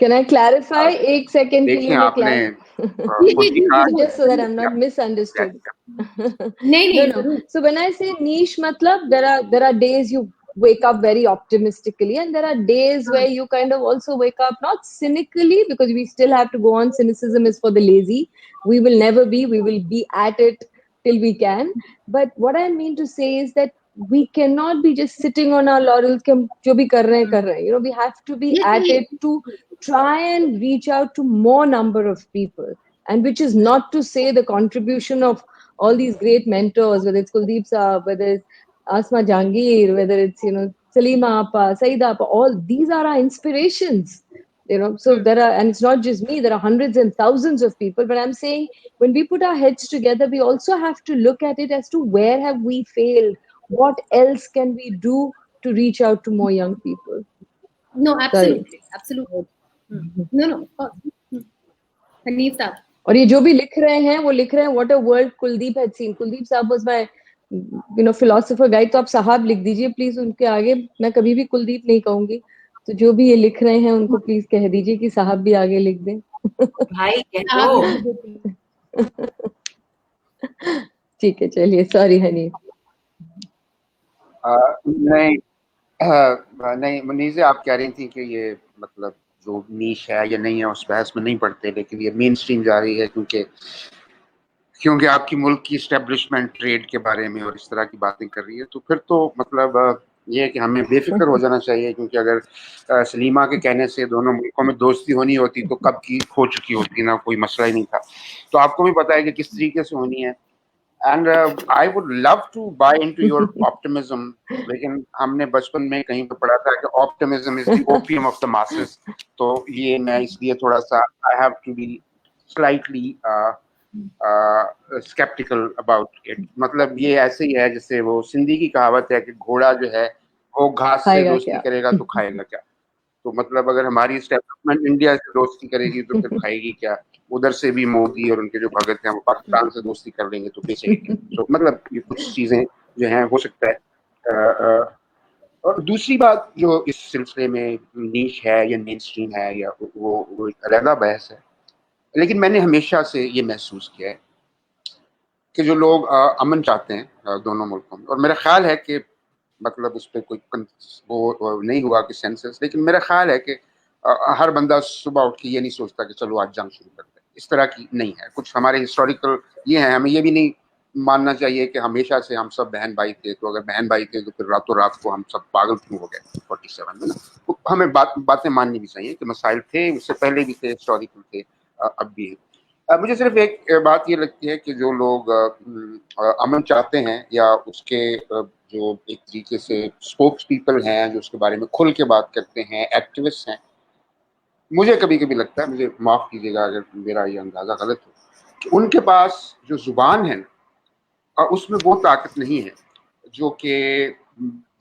Can I clarify? एक second के लिए मैं clarify. just so that I'm not misunderstood. नहीं, No. So when I say niche, matlab there are days you wake up very optimistically, and there are days where you kind of also wake up not cynically, because we still have to go on. Cynicism is for the lazy. We will never be. We will be at it till we can. But what I mean to say is that we cannot be just sitting on our laurels कि हम जो भी कर रहे हैं कर रहे हैं. You know, we have to be Yes, at yes. it to try and reach out to more number of people. And which is not to say the contribution of all these great mentors, whether it's Kuldeep Saab, whether it's Asma Jahangir, whether it's, you know, Salima Appa, Saida Appa, all these are our inspirations. You know, so there are, and it's not just me, there are hundreds and thousands of people. But I'm saying when we put our heads together, we also have to look at it as to where have we failed? What else can we do to reach out to more young people? No, Sorry. absolutely, absolutely. No, no, of course. Hanif Saab. और ये जो भी लिख रहे हैं वो लिख रहे हैं what a world Kuldeep had seen. Kuldeep साहब was my, you know, philosopher guide. तो आप साहब लिख दीजिए प्लीज उनके आगे. मैं कभी भी कुलदीप नहीं कहूंगी. तो जो भी ये लिख रहे हैं उनको प्लीज कह दीजिए कि साहब भी आगे लिख दें. भाई कह साहब दो. लिख देते हैं. ठीक है, चलिए. सॉरी हनी. नहीं नहीं मुनीर से आप कह रही थी कि ये मतलब जो नीश है या नहीं है उस बहस में नहीं पड़ते, लेकिन ये मेन स्ट्रीम जा रही है क्योंकि आपकी मुल्क की इस्टेब्लिशमेंट ट्रेड के बारे में और इस तरह की बातें कर रही है. तो फिर तो मतलब ये है कि हमें बेफिक्र हो जाना चाहिए, क्योंकि अगर सलीमा के कहने से दोनों मुल्कों में दोस्ती होनी होती तो कब की हो चुकी होती ना, कोई मसला ही नहीं था. तो आपको भी पता है कि किस तरीके से होनी है. And I would love to buy into your optimism, लेकिन हमने बचपन में कहीं पर पढ़ा था कि optimism is the opium of the masses. तो ये मैं इसलिए थोड़ा सा I have to be slightly sceptical about it. मतलब ये ऐसे ही है जैसे वो सिंधी की कहावत है कि घोड़ा जो है वो घास से खाएगा दोस्ती क्या? करेगा तो खाएगा क्या. तो मतलब अगर हमारी इस्टेब्लिशमेंट इंडिया से दोस्ती करेगी तो फिर खाएगी क्या. उधर से भी मोदी और उनके जो भगत हैं वो पाकिस्तान से दोस्ती कर लेंगे तो बेचेंगे क्या. तो मतलब ये कुछ चीजें जो हैं हो सकता है. और दूसरी बात जो इस सिलसिले में नीश है या मेन स्ट्रीम है या वो एक अलग बहस है, लेकिन मैंने हमेशा से ये महसूस किया है कि जो लोग अमन चाहते हैं दोनों मुल्कों में, और मेरा ख्याल है कि मतलब उस पर कोई वो नहीं हुआ कि सेंसस, लेकिन मेरा ख्याल है कि हर बंदा सुबह उठ के ये नहीं सोचता कि चलो आज जंग शुरू करते हैं. इस तरह की नहीं है. कुछ हमारे हिस्टोरिकल ये है. हमें ये भी नहीं मानना चाहिए कि हमेशा से हम सब बहन भाई थे. तो अगर बहन भाई थे तो फिर रातों रात को हम सब पागल क्यों हो गए 47 में ना. तो हमें बातें माननी भी चाहिए कि मसाइल थे, उससे पहले भी थे, हिस्टोरिकल थे, अब भी है. मुझे सिर्फ एक बात ये लगती है कि जो लोग अमन चाहते हैं या उसके जो एक तरीके से स्पोक्स पीपल हैं जो उसके बारे में खुल के बात करते हैं, एक्टिविस्ट हैं, मुझे कभी कभी लगता है, मुझे माफ़ कीजिएगा अगर मेरा ये अंदाज़ा गलत हो, कि उनके पास जो ज़ुबान है ना उसमें वो ताकत नहीं है जो कि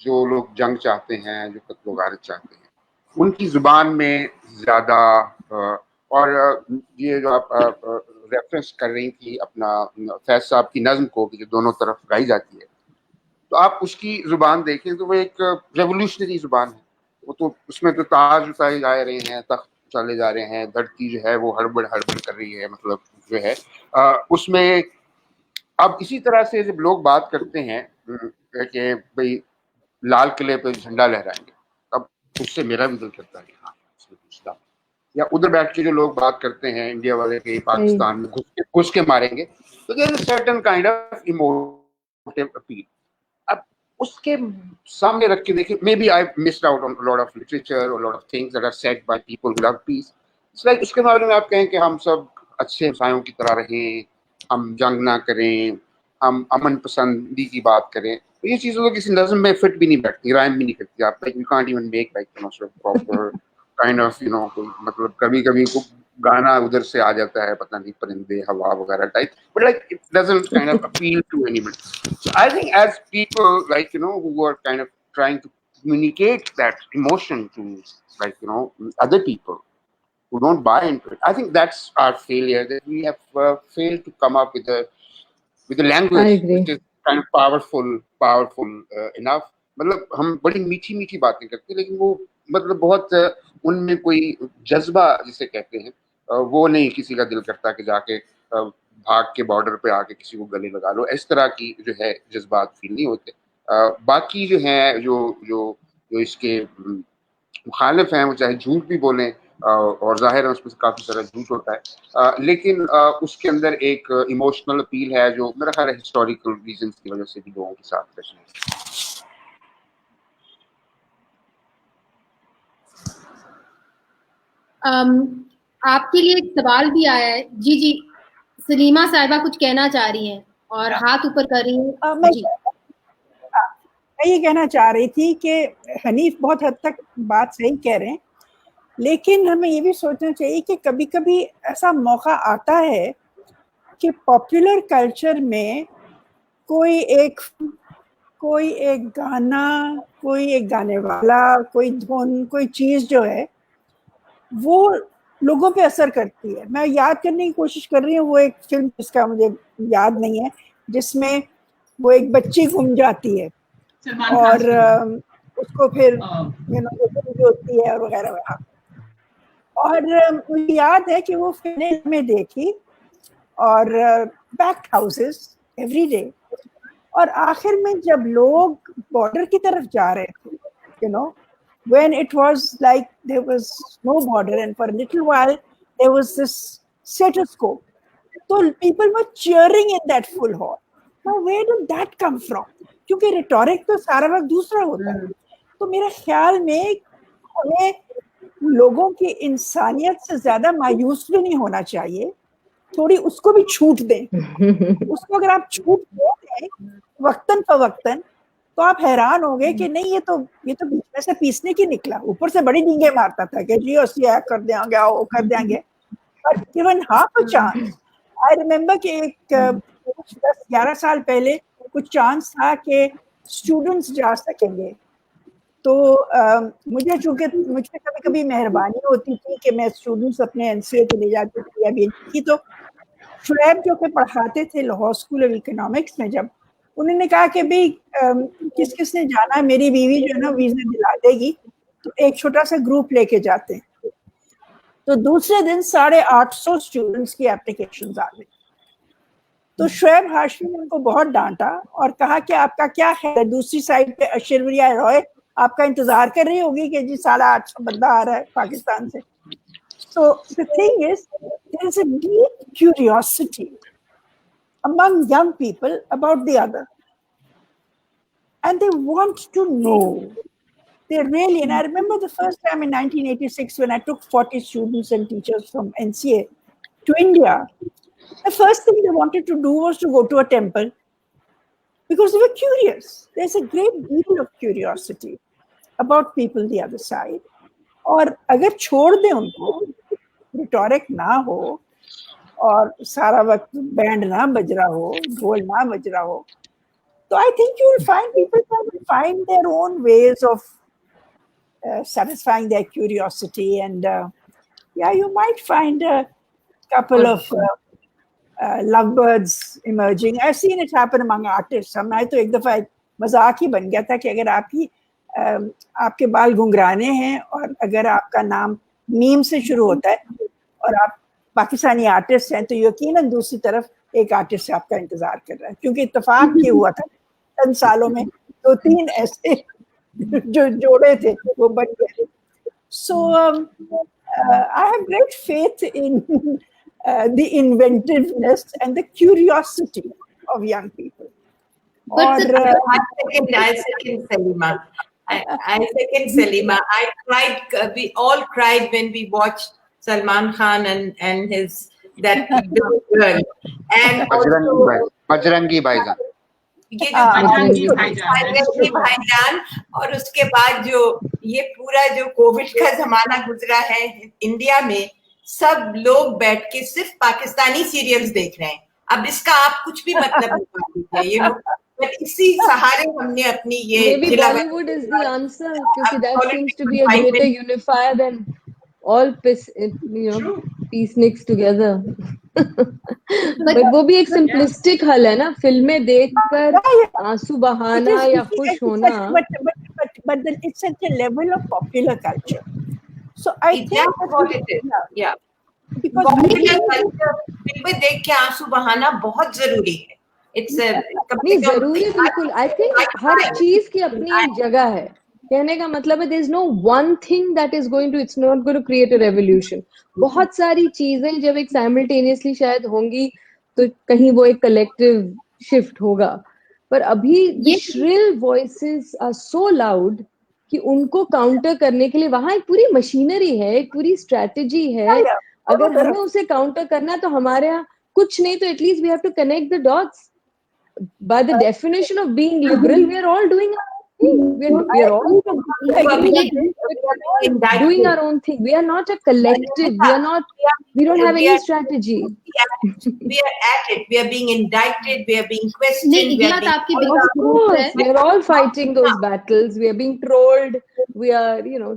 जो लोग जंग चाहते हैं, जो कत्ल गारत चाहते हैं, उनकी ज़ुबान में ज़्यादा. और ये जो आप रेफरेंस कर रही थी अपना फैज साहब की नज़्म को कि जो दोनों तरफ गाई जाती है, तो आप उसकी ज़ुबान देखें तो वो एक रेवोल्यूशनरी ज़ुबान है. वो तो उसमें तो ताज उतारे जा रहे हैं, तख्त चले जा रहे हैं, धरती जो है वो हड़बड़ हड़बड़ कर रही है. मतलब जो है उसमें अब इसी तरह से जब लोग बात करते हैं कि भाई लाल किले पे झंडा लहराएंगे, अब उससे मेरा भी दिल करता है कि हाँ इसमें कुछ था. या उधर बैठ के जो लोग बात करते हैं इंडिया वाले के पाकिस्तान में घुस के मारेंगे, तो there is a certain kind of emotive appeal. अब उसके सामने रख के देखिए, maybe I missed out on lot of literature और lot of things that are said by people who love peace. It's like उसके बारे में आप कहें कि हम सब अच्छे सायों की तरह रहें, हम जंग ना करें, हम अमन पसंदी की बात करें, तो ये चीज़ें तो किसी नज़्म में फिट भी नहीं बैठती, राइम भी नहीं करती. आप like you can't even make like you know sort of proper kind of you know, मतलब कभी कभी गाना उधर से आ जाता है, पता नहीं परिंदे हवा वगैरह type, but like it doesn't kind of appeal to anybody. So I think as people like who are kind of trying to communicate that emotion to other people who don't buy into it, I think that's our failure, that we have failed to come up with a language which is kind of powerful enough. मतलब हम बड़ी मीठी मीठी बातें करते हैं, लेकिन वो मतलब बहुत उनमें कोई जज्बा जिसे कहते हैं वो नहीं. किसी का दिल करता कि जाके भाग के बॉर्डर पे आके किसी को गले लगा लो, इस तरह की जो है जज्बात फील नहीं होते. باقی جو ہیں جو اس کے مخالف ہیں وہ چاہے جھوٹ بھی بولیں اور ظاہر ہے اس میں سے کافی سارا جھوٹ ہوتا ہے لیکن اس کے اندر ایک ایموشنل اپیل ہے جو میرا خیال ہے ہسٹوریکل ریزنس کی وجہ سے بھی لوگوں کے ساتھ رہی ہے. آپ کے لیے ایک سوال بھی آیا ہے. جی سلیما صاحبہ کچھ کہنا چاہ رہی ہیں اور ہاتھ اوپر کر رہی ہیں. جی میں یہ کہنا چاہ رہی تھی کہ حنیف بہت حد تک بات صحیح کہہ رہے ہیں لیکن ہمیں یہ بھی سوچنا چاہیے کہ کبھی کبھی ایسا موقع آتا ہے کہ پاپولر کلچر میں کوئی ایک گانا، کوئی ایک گانے والا، کوئی دھن، کوئی چیز جو ہے وہ لوگوں پہ اثر کرتی ہے. میں یاد کرنے کی کوشش کر رہی ہوں وہ ایک فلم جس کا مجھے یاد نہیں ہے جس میں وہ ایک بچی گم جاتی ہے اور اس کو پھر ہوتی ہے اور وغیرہ وغیرہ. اور مجھے یاد ہے کہ وہ فلم میں دیکھی اور پیکڈ ہاؤسز ایوری ڈے اور آخر میں جب لوگ بارڈر کی طرف جا رہے تھے when it was like there was no border and for a little while there was this status quo, so people were cheering in that full hall. Now where did that come from? کیونکہ rhetoric تو سارا وقت دوسرا ہوتا ہے. تو میرے خیال میں ہمیں لوگوں کی انسانیت سے زیادہ مایوس بھی نہیں ہونا چاہیے, تھوڑی اس کو بھی چھوٹ دیں. اس کو اگر آپ چھوٹ دیں وقتاً فوقتاً تو آپ حیران ہوں گے کہ نہیں یہ تو بیچ میں سے پیسنے کی نکلا, اوپر سے بڑی ڈینگیں مارتا تھا کہ جی اسی کر دیں گے وہ کر دیں گے. But given half a chance, I remember کہ ایک 10-11 سال پہلے کچھ چانس تھا کہ اسٹوڈنٹس جا سکیں گے تو مجھے چونکہ مجھ پہ کبھی کبھی مہربانی ہوتی تھی کہ میں اسٹوڈنٹس اپنے NCA کے لے جاتی تھی یا BNC کی, تو شعیب جو کہ پڑھاتے تھے لاہور اسکول آف اکنامکس میں, جب انہوں نے کہا کہ بھئی کس نے جانا ہے, میری بیوی جو ہے نا ویزا دلا دے گی, تو ایک چھوٹا سا گروپ لے کے جاتے ہیں. تو دوسرے دن 850 اسٹوڈنٹس کی اپلیکیشنز آ گئی. تو شعیب ہاشمی نے ان کو بہت ڈانٹا اور کہا کہ آپ کا کیا خیال ہے, دوسری سائڈ پہ ایشوریا رائے آپ کا انتظار کر رہی ہوگی کہ جی 850 بندہ آ رہا ہے پاکستان سے. So the thing is, there is a deep curiosity among young people about the other. And they want to know. They really, and I remember the first time in 1986 when I took 40 students and teachers from NCA to India, the first thing they wanted to do was to go to a temple because they were curious. There's a great deal of curiosity about people the other side. اور اگر چھوڑ دیں ان کو, rhetoric نہ ہو اور سارا وقت band نہ بج رہا ہو, ڈھول نہ بج رہا ہو, تو I think you will find people will find their own ways of satisfying their curiosity and yeah, you might find a couple of lovebirds emerging. I've seen it happen among artists. میں تو ایک دفعہ مذاق ہی بن گیا تھا کہ اگر آپ کے بال گھنگرانے ہیں اور اگر آپ کا نام میم سے شروع ہوتا ہے اور آپ پاکستانی آرٹسٹ ہیں تو یقیناً دوسری طرف ایک آرٹسٹ آپ کا انتظار کر رہا ہے, کیونکہ اتفاق یہ ہوا تھا 10 سالوں میں 2-3 ایسے جو جوڑے تھے وہ بن گئے. سو I have great faith in the inventiveness and the curiosity of young people. I second Salima. I second Salima. I cried. We all cried when we watched Salman Khan and his that girl. And Bajrangi Bhaijaan. یہ جو بھائی جان, اور اس کے بعد جو یہ پورا جو کووڈ کا زمانہ گزرا ہے انڈیا میں, سب لوگ بیٹھ کے صرف پاکستانی سیریلز دیکھ رہے ہیں. اب اس کا آپ کچھ بھی مطلب نکال دیجیے, but اسی سہارے ہم نے اپنی یہ Bollywood is the answer, because that seems to be a greater unifier than all peaceniks together. But وہ بھی ایک سمپلسٹک حل ہے نا, فلمیں دیکھ کر آنسو بہانا یا خوش ہونا. But it's at the level of popular culture. So I think what it is. Because popular culture فلمیں دیکھ کے آنسو بہانا بہت ضروری ہے. It's a नहीं जरूरी बिल्कुल. I think हर चीज की अपनी एक जगह है. कहने का मतलब है there is no one thing that is going to, it's not going to create a revolution. बहुत सारी चीजें जब एक simultaneously शायद होंगी तो कहीं वो एक collective shift होगा. पर अभी the shrill voices are so loud कि उनको काउंटर करने के लिए वहां एक पूरी मशीनरी है, एक पूरी स्ट्रैटेजी है. अगर हमें उसे काउंटर करना है तो हमारे यहाँ कुछ नहीं तो at least we have to connect the dots. By the definition of being liberal, we are all doing our own thing. We are all doing our own thing. We are not a collective. We are not. We don't have any strategy. We are at it. We are being indicted. We are being questioned. Of course, we are all fighting those battles. We are being trolled. We are, you know,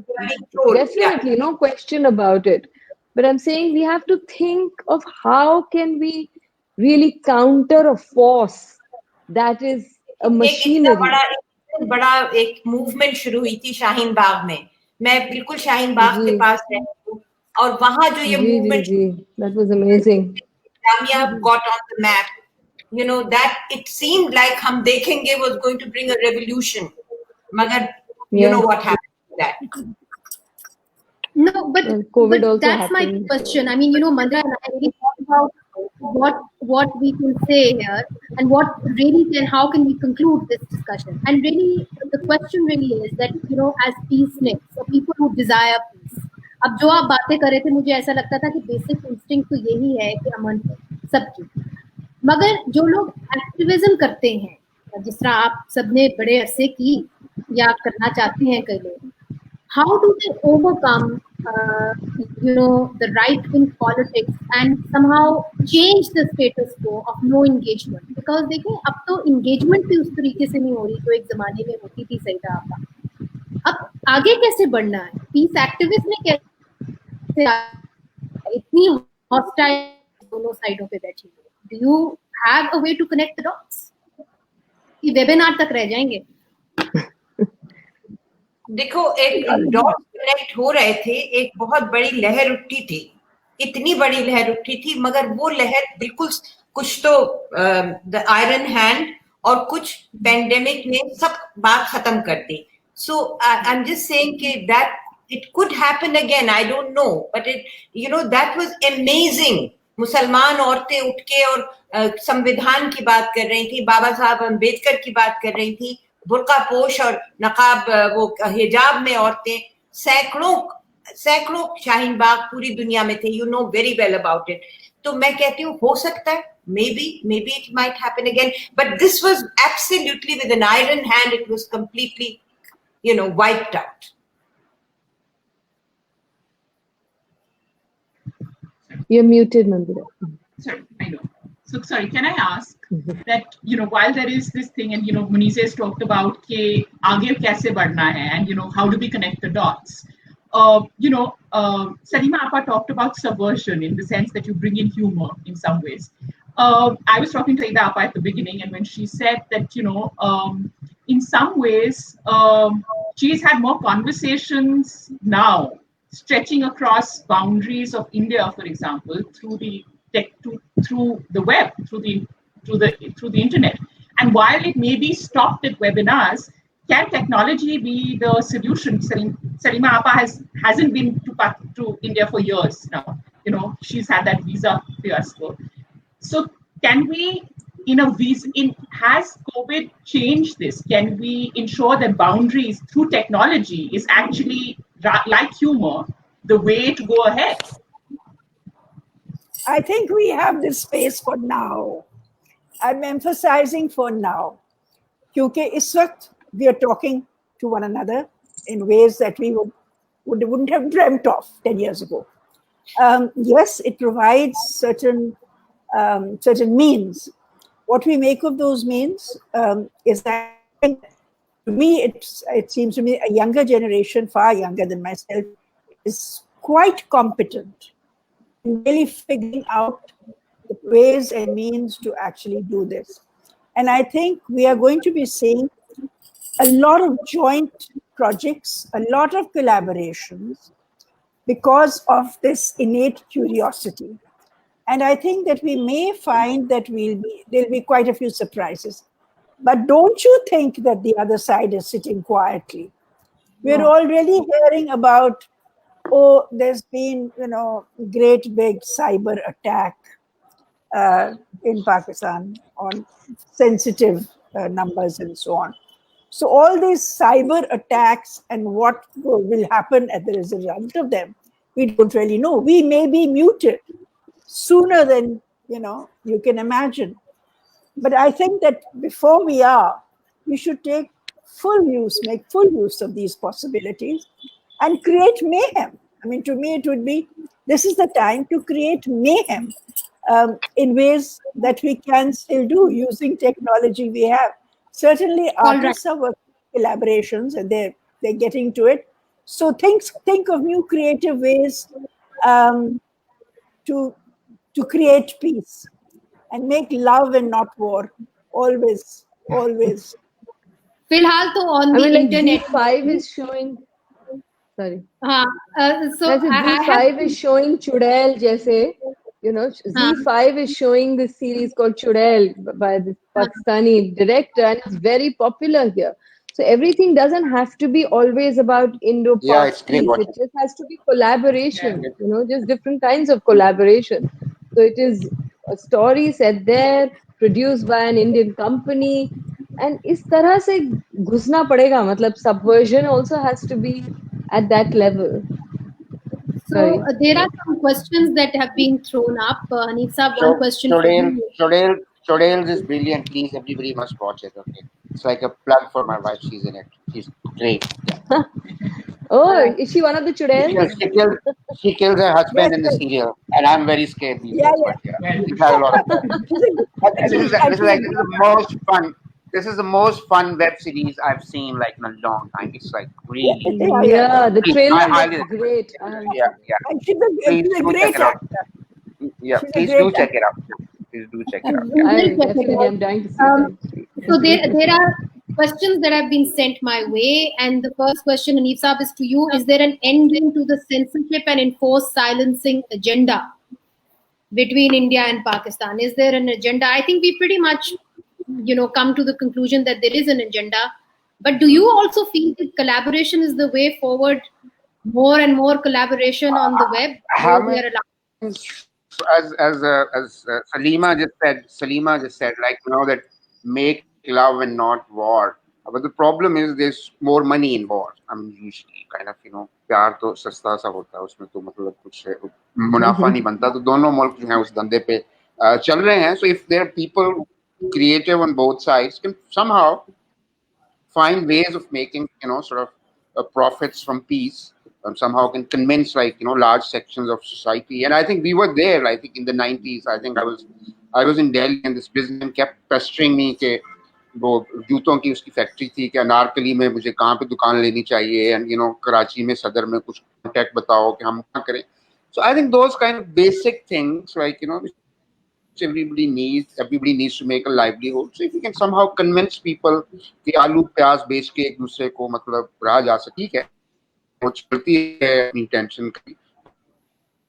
definitely no question about it. But I'm saying we have to think of how can we really counter a force that is a machinery. बड़ा एक movement शुरू हुई थी शाहीन बाग में. मैं बिल्कुल शाहीन बाग के पास रहती हूँ और वहां जो ये movement, that was amazing. Jamia got on the map. You know that it seemed like हम देखेंगे was going to bring a revolution. मगर you know what happened to that. No, but that's happened, my question. I mean, you know, Mandra and I really thought about what we can say here and what really can, how can we conclude this discussion? And really, the question really is that, you know, as peaceniks or people who desire peace, अब जो आप बातें कर रहे थे मुझे ऐसा लगता था कि बेसिक इंस्टिंक्ट तो यही है कि अमन सबकी. मगर जो लोग एक्टिविज्म करते हैं जिस तरह आप सबने बड़े अरसे की या करना चाहते हैं कई लोग, how do they overcome you know, the right wing politics and somehow change the status quo of no engagement? Because देखिए अब तो engagement भी उस तरीके से नहीं हो रही जो एक जमाने में होती थी. सही था आपका. अब आगे कैसे बढ़ना है? पीस एक्टिविस्ट ने कैसे इतनी हॉस्टाइल दोनों साइडों पे बैठी है? Do you have a way to connect the dots? कि वेबिनार तक रह जाएंगे? देखो एक डॉट कनेक्ट हो रहे थे, एक बहुत बड़ी लहर उठी थी, इतनी बड़ी लहर उठी थी, मगर वो लहर बिल्कुल कुछ तो द आयरन हैंड और कुछ पेंडेमिक ने सब बात खत्म कर दी. सो आई एम जस्ट सेइंग कि that it could happen again. I don't know, but it you know that was amazing. मुसलमान औरतें उठ के और संविधान की बात कर रही थी, बाबा साहब अम्बेडकर की बात कर रही थी, बुर्का पोश और नकाब वो हिजाब में औरतें सैकड़ों शाहीन बाग पूरी दुनिया में थे. You know very well about it. तो मैं कहती हूँ हो सकता है, maybe it might happen again, but this was absolutely with an iron hand. It was completely, you know, wiped out. You're muted, Mandira. Sorry, I know. So sorry, can I ask that, you know, while there is this thing and, you know, Muniz has talked about ke aage kaise badna hai and, you know, how do we connect the dots? You know, Salima Appa talked about subversion in the sense that you bring in humor in some ways. I was talking to Ida Appa at the beginning, and when she said that, you know, in some ways, she's had more conversations now stretching across boundaries of India, for example, through the through the web, through the internet. And while it may be stopped at webinars, can technology be the solution? Salima Appa hasn't been to India for years now. You know, she's had that visa fiasco. So can we, has COVID changed this? Can we ensure that boundaries through technology is actually, like humor, the way to go ahead? I think we have this space for now. I'm emphasizing for now. Kyunki is waqt we are talking to one another in ways that we wouldn't have dreamt of 10 years ago. Yes, it provides certain means. What we make of those means is that, to me, it seems to me a younger generation, far younger than myself, is quite competent in really figuring out the ways and means to actually do this. And I think we are going to be seeing a lot of joint projects, a lot of collaborations because of this innate curiosity. And I think that we may find that there'll be quite a few surprises. But don't you think that the other side is sitting quietly? We're already hearing about, oh, there's been, great big cyber attack in Pakistan on sensitive numbers and so on. So all these cyber attacks and what will happen as a result of them, we don't really know. We may be muted sooner than, you can imagine. But I think that before we should make full use of these possibilities and create mayhem. I mean, to me, this is the time to create mayhem in ways that we can still do using technology we have. Certainly, artists are working collaborations and they're getting to it. So think of new creative ways to create peace and make love and not war. Always. फिलहाल तो on the internet Z5 is showing. Sorry. So Z5 is showing Chudail jaise, Z5 is showing this series called Chudail by the Pakistani director, and it's very popular here. So everything doesn't have to be always about Indo-Pak peace. It just has to be collaboration, just different kinds of collaboration. So it is a story set there, produced by an Indian company, and इस तरह से घुसना पड़ेगा. मतलब subversion also has to be at that level. So there are some questions that have been thrown up. Hanifsa, one question. Chodail is brilliant. Please, everybody must watch it. Okay, it's like a plug for my wife. She's in it. She's great. Oh, is she one of the Chudails? She kills her husband in the serial, and I'm very scared. Yeah. It has a lot of fun. This is the most fun. This is the most fun web series I've seen like in a long time. It's like really. Yeah, the trailer is great. Yeah. She's a great actor. Yeah, please do check it out. Please do check it out. I'm dying to see it. So there are questions that have been sent my way, and the first question, Hanif Saab, is to you. Is there an ending to the censorship and enforced silencing agenda between India and Pakistan? Is there an agenda? I think we pretty much, come to the conclusion that there is an agenda. But do you also feel that collaboration is the way forward? More and more collaboration on the web? As Salima just said, that make love and not war. But the problem is there's more money in war. I mean, usually kind of, प्यार तो सस्ता सा होता है, उसमें तो मतलब कुछ मुनाफा नहीं बनता, तो दोनों मुल्क जो हैं उस धंधे पे चल रहे हैं. So if there are people creative on both sides can somehow find ways of making, sort of profits from peace, and somehow can convince large sections of society. And I think we were there. I think in the 90s, I think I was in Delhi, and this businessman kept pestering me कि वो जूतों की उसकी factory थी कि अनारकली में मुझे कहाँ पे दुकान लेनी चाहिए, and कराची में सदर में कुछ कॉन्टैक्ट बताओ कि हम क्या करें. So I think those kind of basic things, which everybody needs to make a livelihood. So if you can somehow convince people कि आलू प्याज बेच के एक दूसरे को मतलब रहा जा सके, ठीक है, वो चलती है अपनी टेंशन की.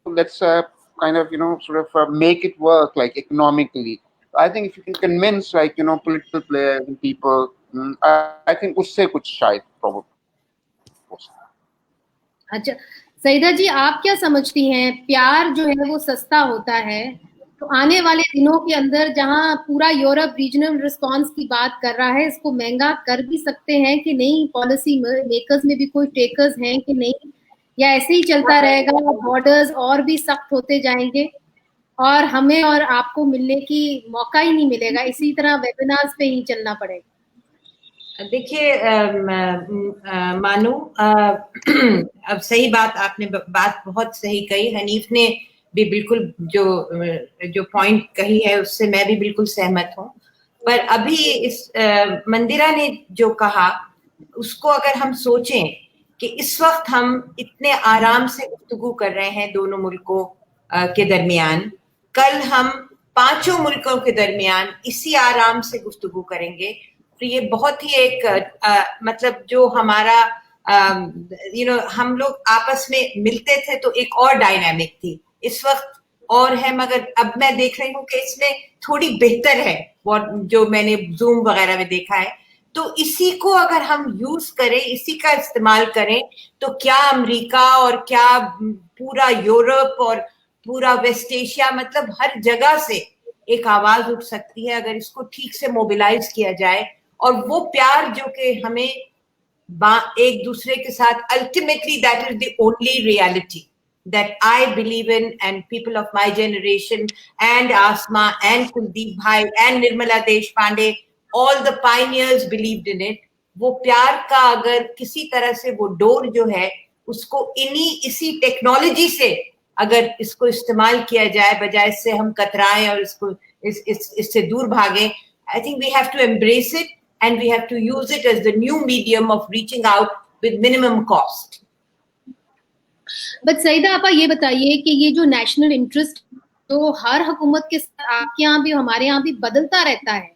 Let's kind of sort of make it work economically. I think if you can convince political players and people, I think उससे कुछ शायद probably. अच्छा, सईदा जी, आप क्या समझती हैं? प्यार जो है वो सस्ता होता है, तो आने वाले दिनों के अंदर जहां पूरा यूरोप रीजनल रिस्पांस की बात कर रहा है, इसको महंगा कर भी सकते हैं कि नहीं? पॉलिसी मेकर्स में भी कोई टेकर्स हैं कि नहीं, या ऐसे ही चलता रहेगा, बॉर्डर्स और भी सख्त होते जाएंगे और हमें और आपको मिलने की मौका ही नहीं मिलेगा, इसी तरह वेबिनार्स पे ही चलना पड़ेगा? देखिए मानू, अब सही बात आपने बात बहुत सही कही. हनीफ ने भी बिल्कुल जो पॉइंट कही है उससे मैं भी बिल्कुल सहमत हूँ. पर अभी इस मंदिरा ने जो कहा उसको अगर हम सोचें कि इस वक्त हम इतने आराम से गुफ्तगू कर रहे हैं दोनों मुल्कों के दरमियान, कल हम पांचों मुल्कों के दरमियान इसी आराम से गुफ्तगू करेंगे. तो ये बहुत ही एक मतलब जो हमारा हम लोग आपस में मिलते थे तो एक और डायनामिक थी. इस वक्त और है, मगर अब मैं देख रही हूँ कि इसमें थोड़ी बेहतर है जो मैंने जूम वगैरह में देखा है। तो इसी को अगर हम यूज करें, इसी का इस्तेमाल करें, तो क्या अमेरिका और क्या पूरा यूरोप और पूरा वेस्ट एशिया, मतलब हर जगह से एक आवाज उठ सकती है अगर इसको ठीक से मोबिलाइज किया जाए। और वो प्यार जो कि हमें एक दूसरे के साथ, ultimately that is the only reality that I believe in, and people of my generation, and Asma, and Kuldeep Bhai, and Nirmala Deshpande, all the pioneers believed in it. वो प्यार का अगर किसी तरह से वो डोर जो है उसको इसी टेक्नोलॉजी से अगर इसको इस्तेमाल किया जाए, बजाय इससे हम कतराएं और इससे दूर भागें, I think we have to embrace it and we have to use it as the new medium of reaching out with minimum cost. But Saeeda आपा ये बताइए कि ये जो नेशनल इंटरेस्ट तो हर हुकूमत के साथ आपके यहाँ भी हमारे यहाँ भी बदलता रहता है,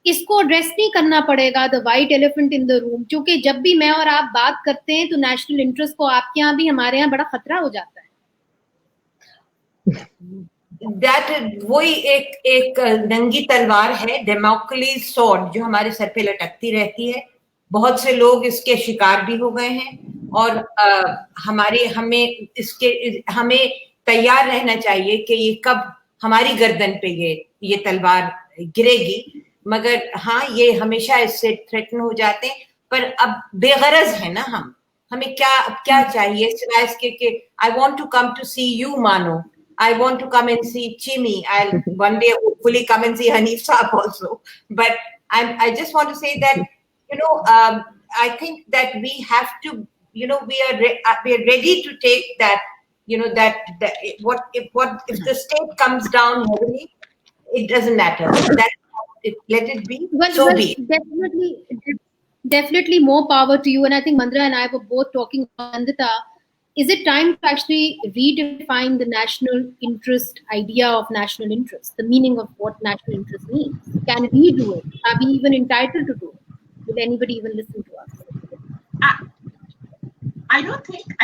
इसको एड्रेस नहीं करना पड़ेगा, the white elephant in the room, क्योंकि जब भी मैं और आप बात करते हैं तो नेशनल इंटरेस्ट को आपके यहाँ भी हमारे यहाँ बड़ा खतरा हो जाता है। वही एक नंगी तलवार है, डेमोक्रेसी स्वॉर्ड, जो हमारे सर पे लटकती रहती है। बहुत से लोग इसके शिकार भी हो गए हैं और हमें तैयार रहना चाहिए कि ये कब हमारी गर्दन पे ये तलवार गिरेगी। मगर हाँ, ये हमेशा इससे थ्रेटन हो जाते हैं, पर अब बेगरज है ना हमें क्या चाहिए सिवाय इसके कि I want to come to see you मानो, I want to come and see Chimi. I'll one day hopefully come and see Hanif Saab also. But I just want to say that, I think that we have to, we are ready to take that, if the state comes down heavily, it doesn't matter. Let it be. So be it. Definitely more power to you. And I think Mandra and I were both talking about Nandita. Is it time to actually redefine the national interest idea of national interest, the meaning of what national interest means? Can we do it? Are we even entitled to do it? Will anybody even listen to us? I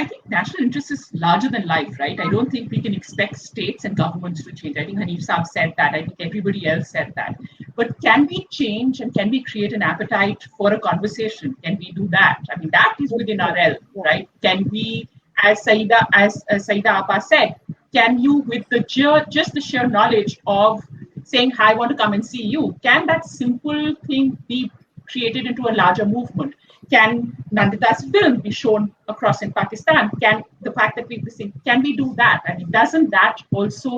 think national interest is larger than life, right? I don't think we can expect states and governments to change. I think Hanif Saab said that. I think everybody else said that. But can we change and can we create an appetite for a conversation? Can we do that? I mean, that is within our realm, right? Can we, as Saida Appa said, can you, with just the sheer knowledge of saying, "Hi, I want to come and see you," can that simple thing be created into a larger movement? Can Nandita's film be shown across in Pakistan? Can the fact that can we do that? I mean, doesn't that also?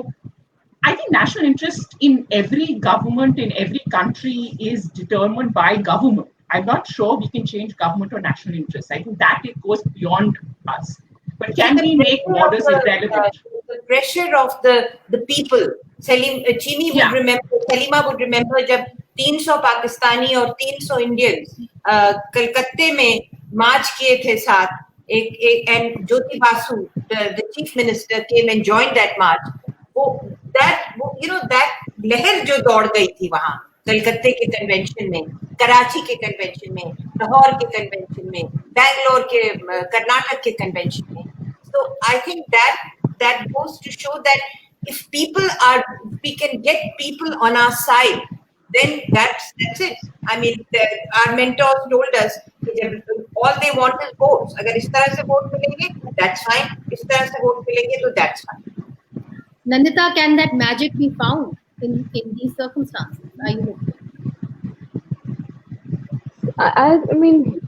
I think national interest in every government, in every country, is determined by government. I'm not sure we can change government or national interest. I think that it goes beyond us. But can we make borders irrelevant? The pressure of the people. Chini would remember, Salima would remember जब 300 पाकिस्तानी और 300 Indians कलकत्ते में मार्च किए थे साथ, and Jyoti Basu, the chief minister, came and joined that march. that लहर जो दौड़ गई थी वहां कलकत्ते के कन्वेंशन में, कराची के कन्वेंशन में, लाहौर के कन्वेंशन में, बैंगलोर के, कर्नाटक के कन्वेंशन में. So I think that goes to show that if we can get people on our side, then that's it. I mean, our mentors told us all they want is votes. अगर इस तरह से vote मिलेंगे, that's fine. इस तरह से vote मिलेंगे तो that's fine. Nandita, can that magic be found in these circumstances? Are you looking? I mean,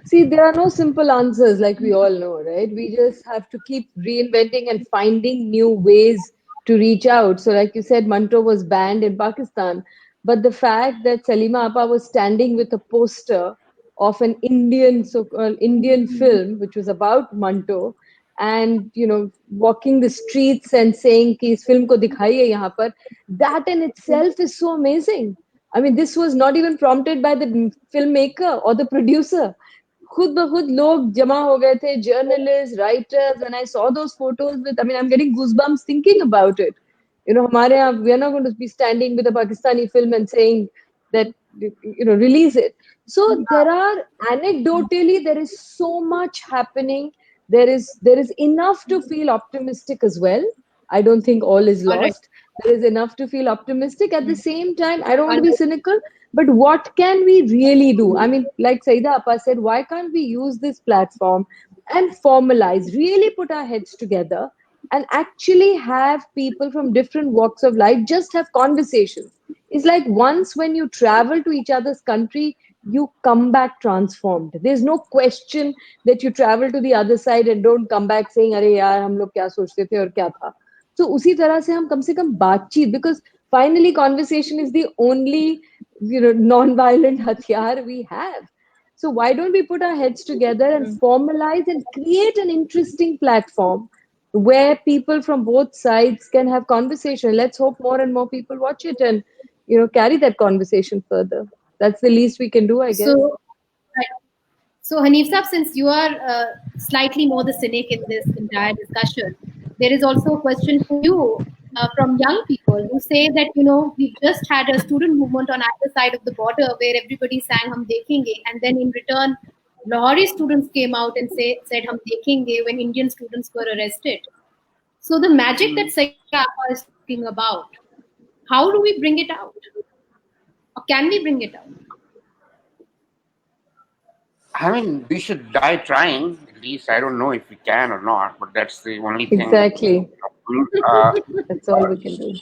see, there are no simple answers, like we all know, right? We just have to keep reinventing and finding new ways to reach out. So, like you said, Manto was banned in Pakistan, but the fact that Salima Appa was standing with a poster of an Indian so-called Indian film, which was about Manto, and walking the streets and saying कि इस film को दिखाइए यहाँ पर, that in itself is so amazing. I mean, this was not even prompted by the filmmaker or the producer. खुद ब खुद लोग जमा हो गए थे, journalists, writers, and I saw those photos I'm getting goosebumps thinking about it. हमारे यहाँ, we are not going to be standing with a Pakistani film and saying that, release it. So there are, anecdotally, there is so much happening. There is enough to feel optimistic as well. I don't think all is All right. lost. There is enough to feel optimistic. At the same time, I don't want to be Alright. cynical, but what can we really do? I mean, like Saida Appa said, why can't we use this platform and formalize, really put our heads together and actually have people from different walks of life just have conversations? It's like once when you travel to each other's country, you come back transformed. There's no question that you travel to the other side and don't come back saying, "अरे यार हम लोग क्या सोचते थे और क्या था." So उसी तरह से हम कम से कम बातचीत, because finally conversation is the only non-violent hathiyar we have. So why don't we put our heads together and formalize and create an interesting platform where people from both sides can have conversation? Let's hope more and more people watch it and carry that conversation further. That's the least we can do, I guess. So, right. So, Hanif Saab, since you are slightly more the cynic in this entire discussion, there is also a question for you from young people who say that, we've just had a student movement on either side of the border where everybody sang Hum Dekhenge, and then in return, Lahori students came out and said Hum Dekhenge when Indian students were arrested. So, the magic that Saida Appa is talking about, how do we bring it out? Or can we bring it out? I mean, we should die trying. At least I don't know if we can or not, but that's the only thing. Exactly. That's all we can do.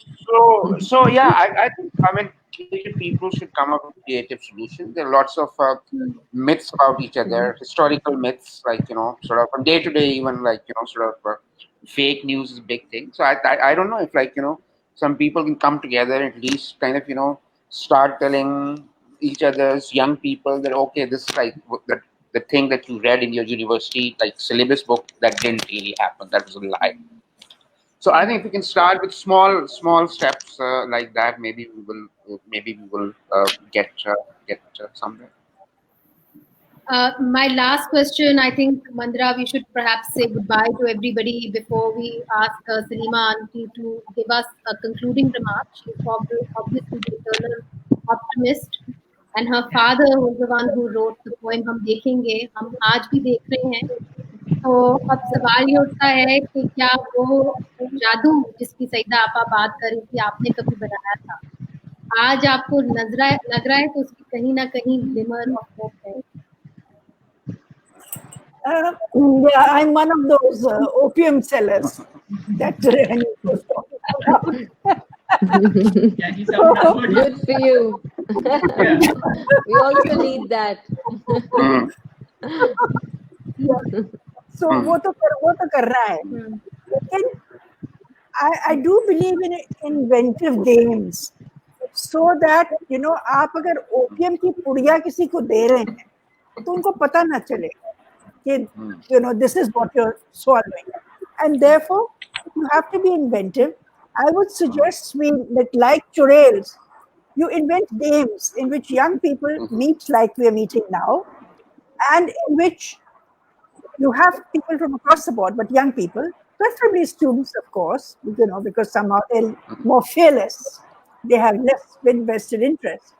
So yeah, I think, I mean, people should come up with creative solutions. There are lots of myths about each other, historical myths, like sort of from day to day, even like sort of fake news is a big thing. So I don't know if like some people can come together and at least kind of start telling each other's young people that okay, this is like the thing that you read in your university like syllabus book, that didn't really happen, that was a lie. So I think if we can start with small steps like that, maybe we will get somewhere. My last question, I think, Mandra, we should perhaps say goodbye to everybody before we ask Salima Aunty to give us a concluding remark. She's obviously the eternal optimist, and her father was the one who wrote the poem "हम देखेंगे", हम आज भी देख रहे हैं. तो अब सवाल ये उठता है कि क्या वो जादू जिसकी सईदा आपा बात कर रही थी आपने कभी बनाया था, आज आपको लग रहा है तो उसकी कहीं ना कहीं ग्लिमर ऑफ होप है. Yeah, I'm one of those opium sellers that Hanif was talking about. Yeah, he's a Good for you. We also need that. Yeah. So वो तो कर रहा है. लेकिन I do believe in inventive games, so that आप अगर opium की पुड़िया किसी को दे रहे हैं तो उनको पता ना चले कि this is what you're swallowing, and therefore you have to be inventive. I would suggest like churels, you invent games in which young people meet like we are meeting now, and in which you have people from across the board, but young people, preferably students, of course, because somehow they're more fearless. They have less vested interest.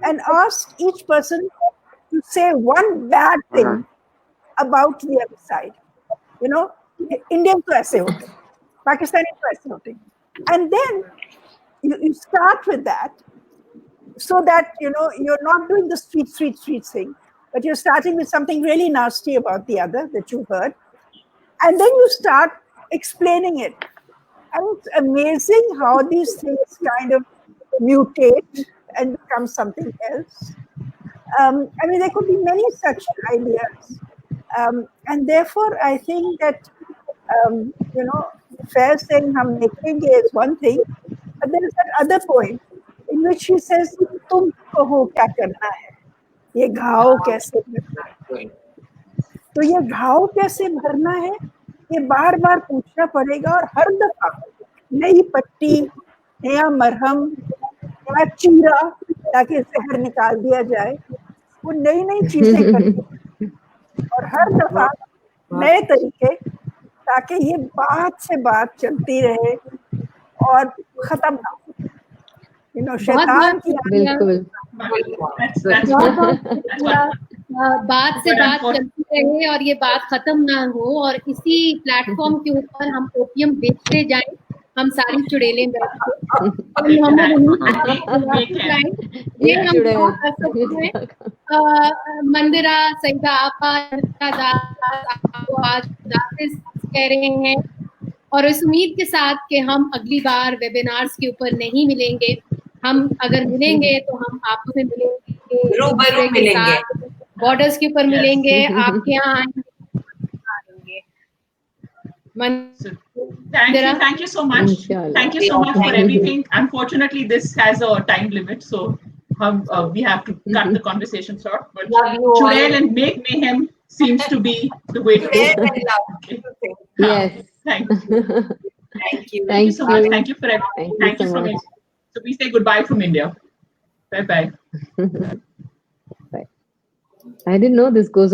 And ask each person to say one bad thing about the other side. Indian to aise hote, Pakistani to aise hote. And then you start with that, so that you're not doing the street thing, but you're starting with something really nasty about the other that you heard, and then you start explaining it. And it's amazing how these things kind of mutate and become something else. I mean, there could be many such ideas, and therefore I think that Fair saying "Hum dekhenge" is one thing, but there is that other point in which she says, "Tum kaho kya karna hai? ये घाव कैसे भरना है?" तो ये घाव कैसे भरना है, ये बार बार पूछना पड़ेगा, और हर दफा नई पट्टी, नया मरहम, नया चीरा ताकि जहर निकाल दिया जाए, वो नई चीजें करनी, और हर दफा नए तरीके, ताकि ये बात से बात चलती रहे और खत्म ना हो. शैतान की बिल्कुल बात से बात चलती रहे और ये बात खत्म ना हो और इसी प्लेटफॉर्म के ऊपर हम ओपियम बेचते जाएं, हम सारी चुड़ैलें बैठ के और मोहम्मद अमीन जाएं, ये हम दुआ कर सकते हैं। मंदिरा, सईदा आपा, आपको आज खुदाफिज कह रहे हैं और इस उम्मीद के साथ कि हम अगली बार वेबिनार्स के ऊपर नहीं मिलेंगे, हम अगर मिलेंगे तो हम आपसे मिलेंगे, रूबरू मिलेंगे, बॉर्डर्स के ऊपर मिलेंगे, आपके यहाँ आएंगे। Thank you so much. Thank you so much for everything. Unfortunately, this has a time limit, so we have to cut the conversation short. But Chudail and Make Mayhem seems to be the way to go. Okay. Yes. Thank you. Thank you. Thank you so much. Thank you for everything. Thank you so much. So we say goodbye from India. Bye bye. Bye. I didn't know this goes on.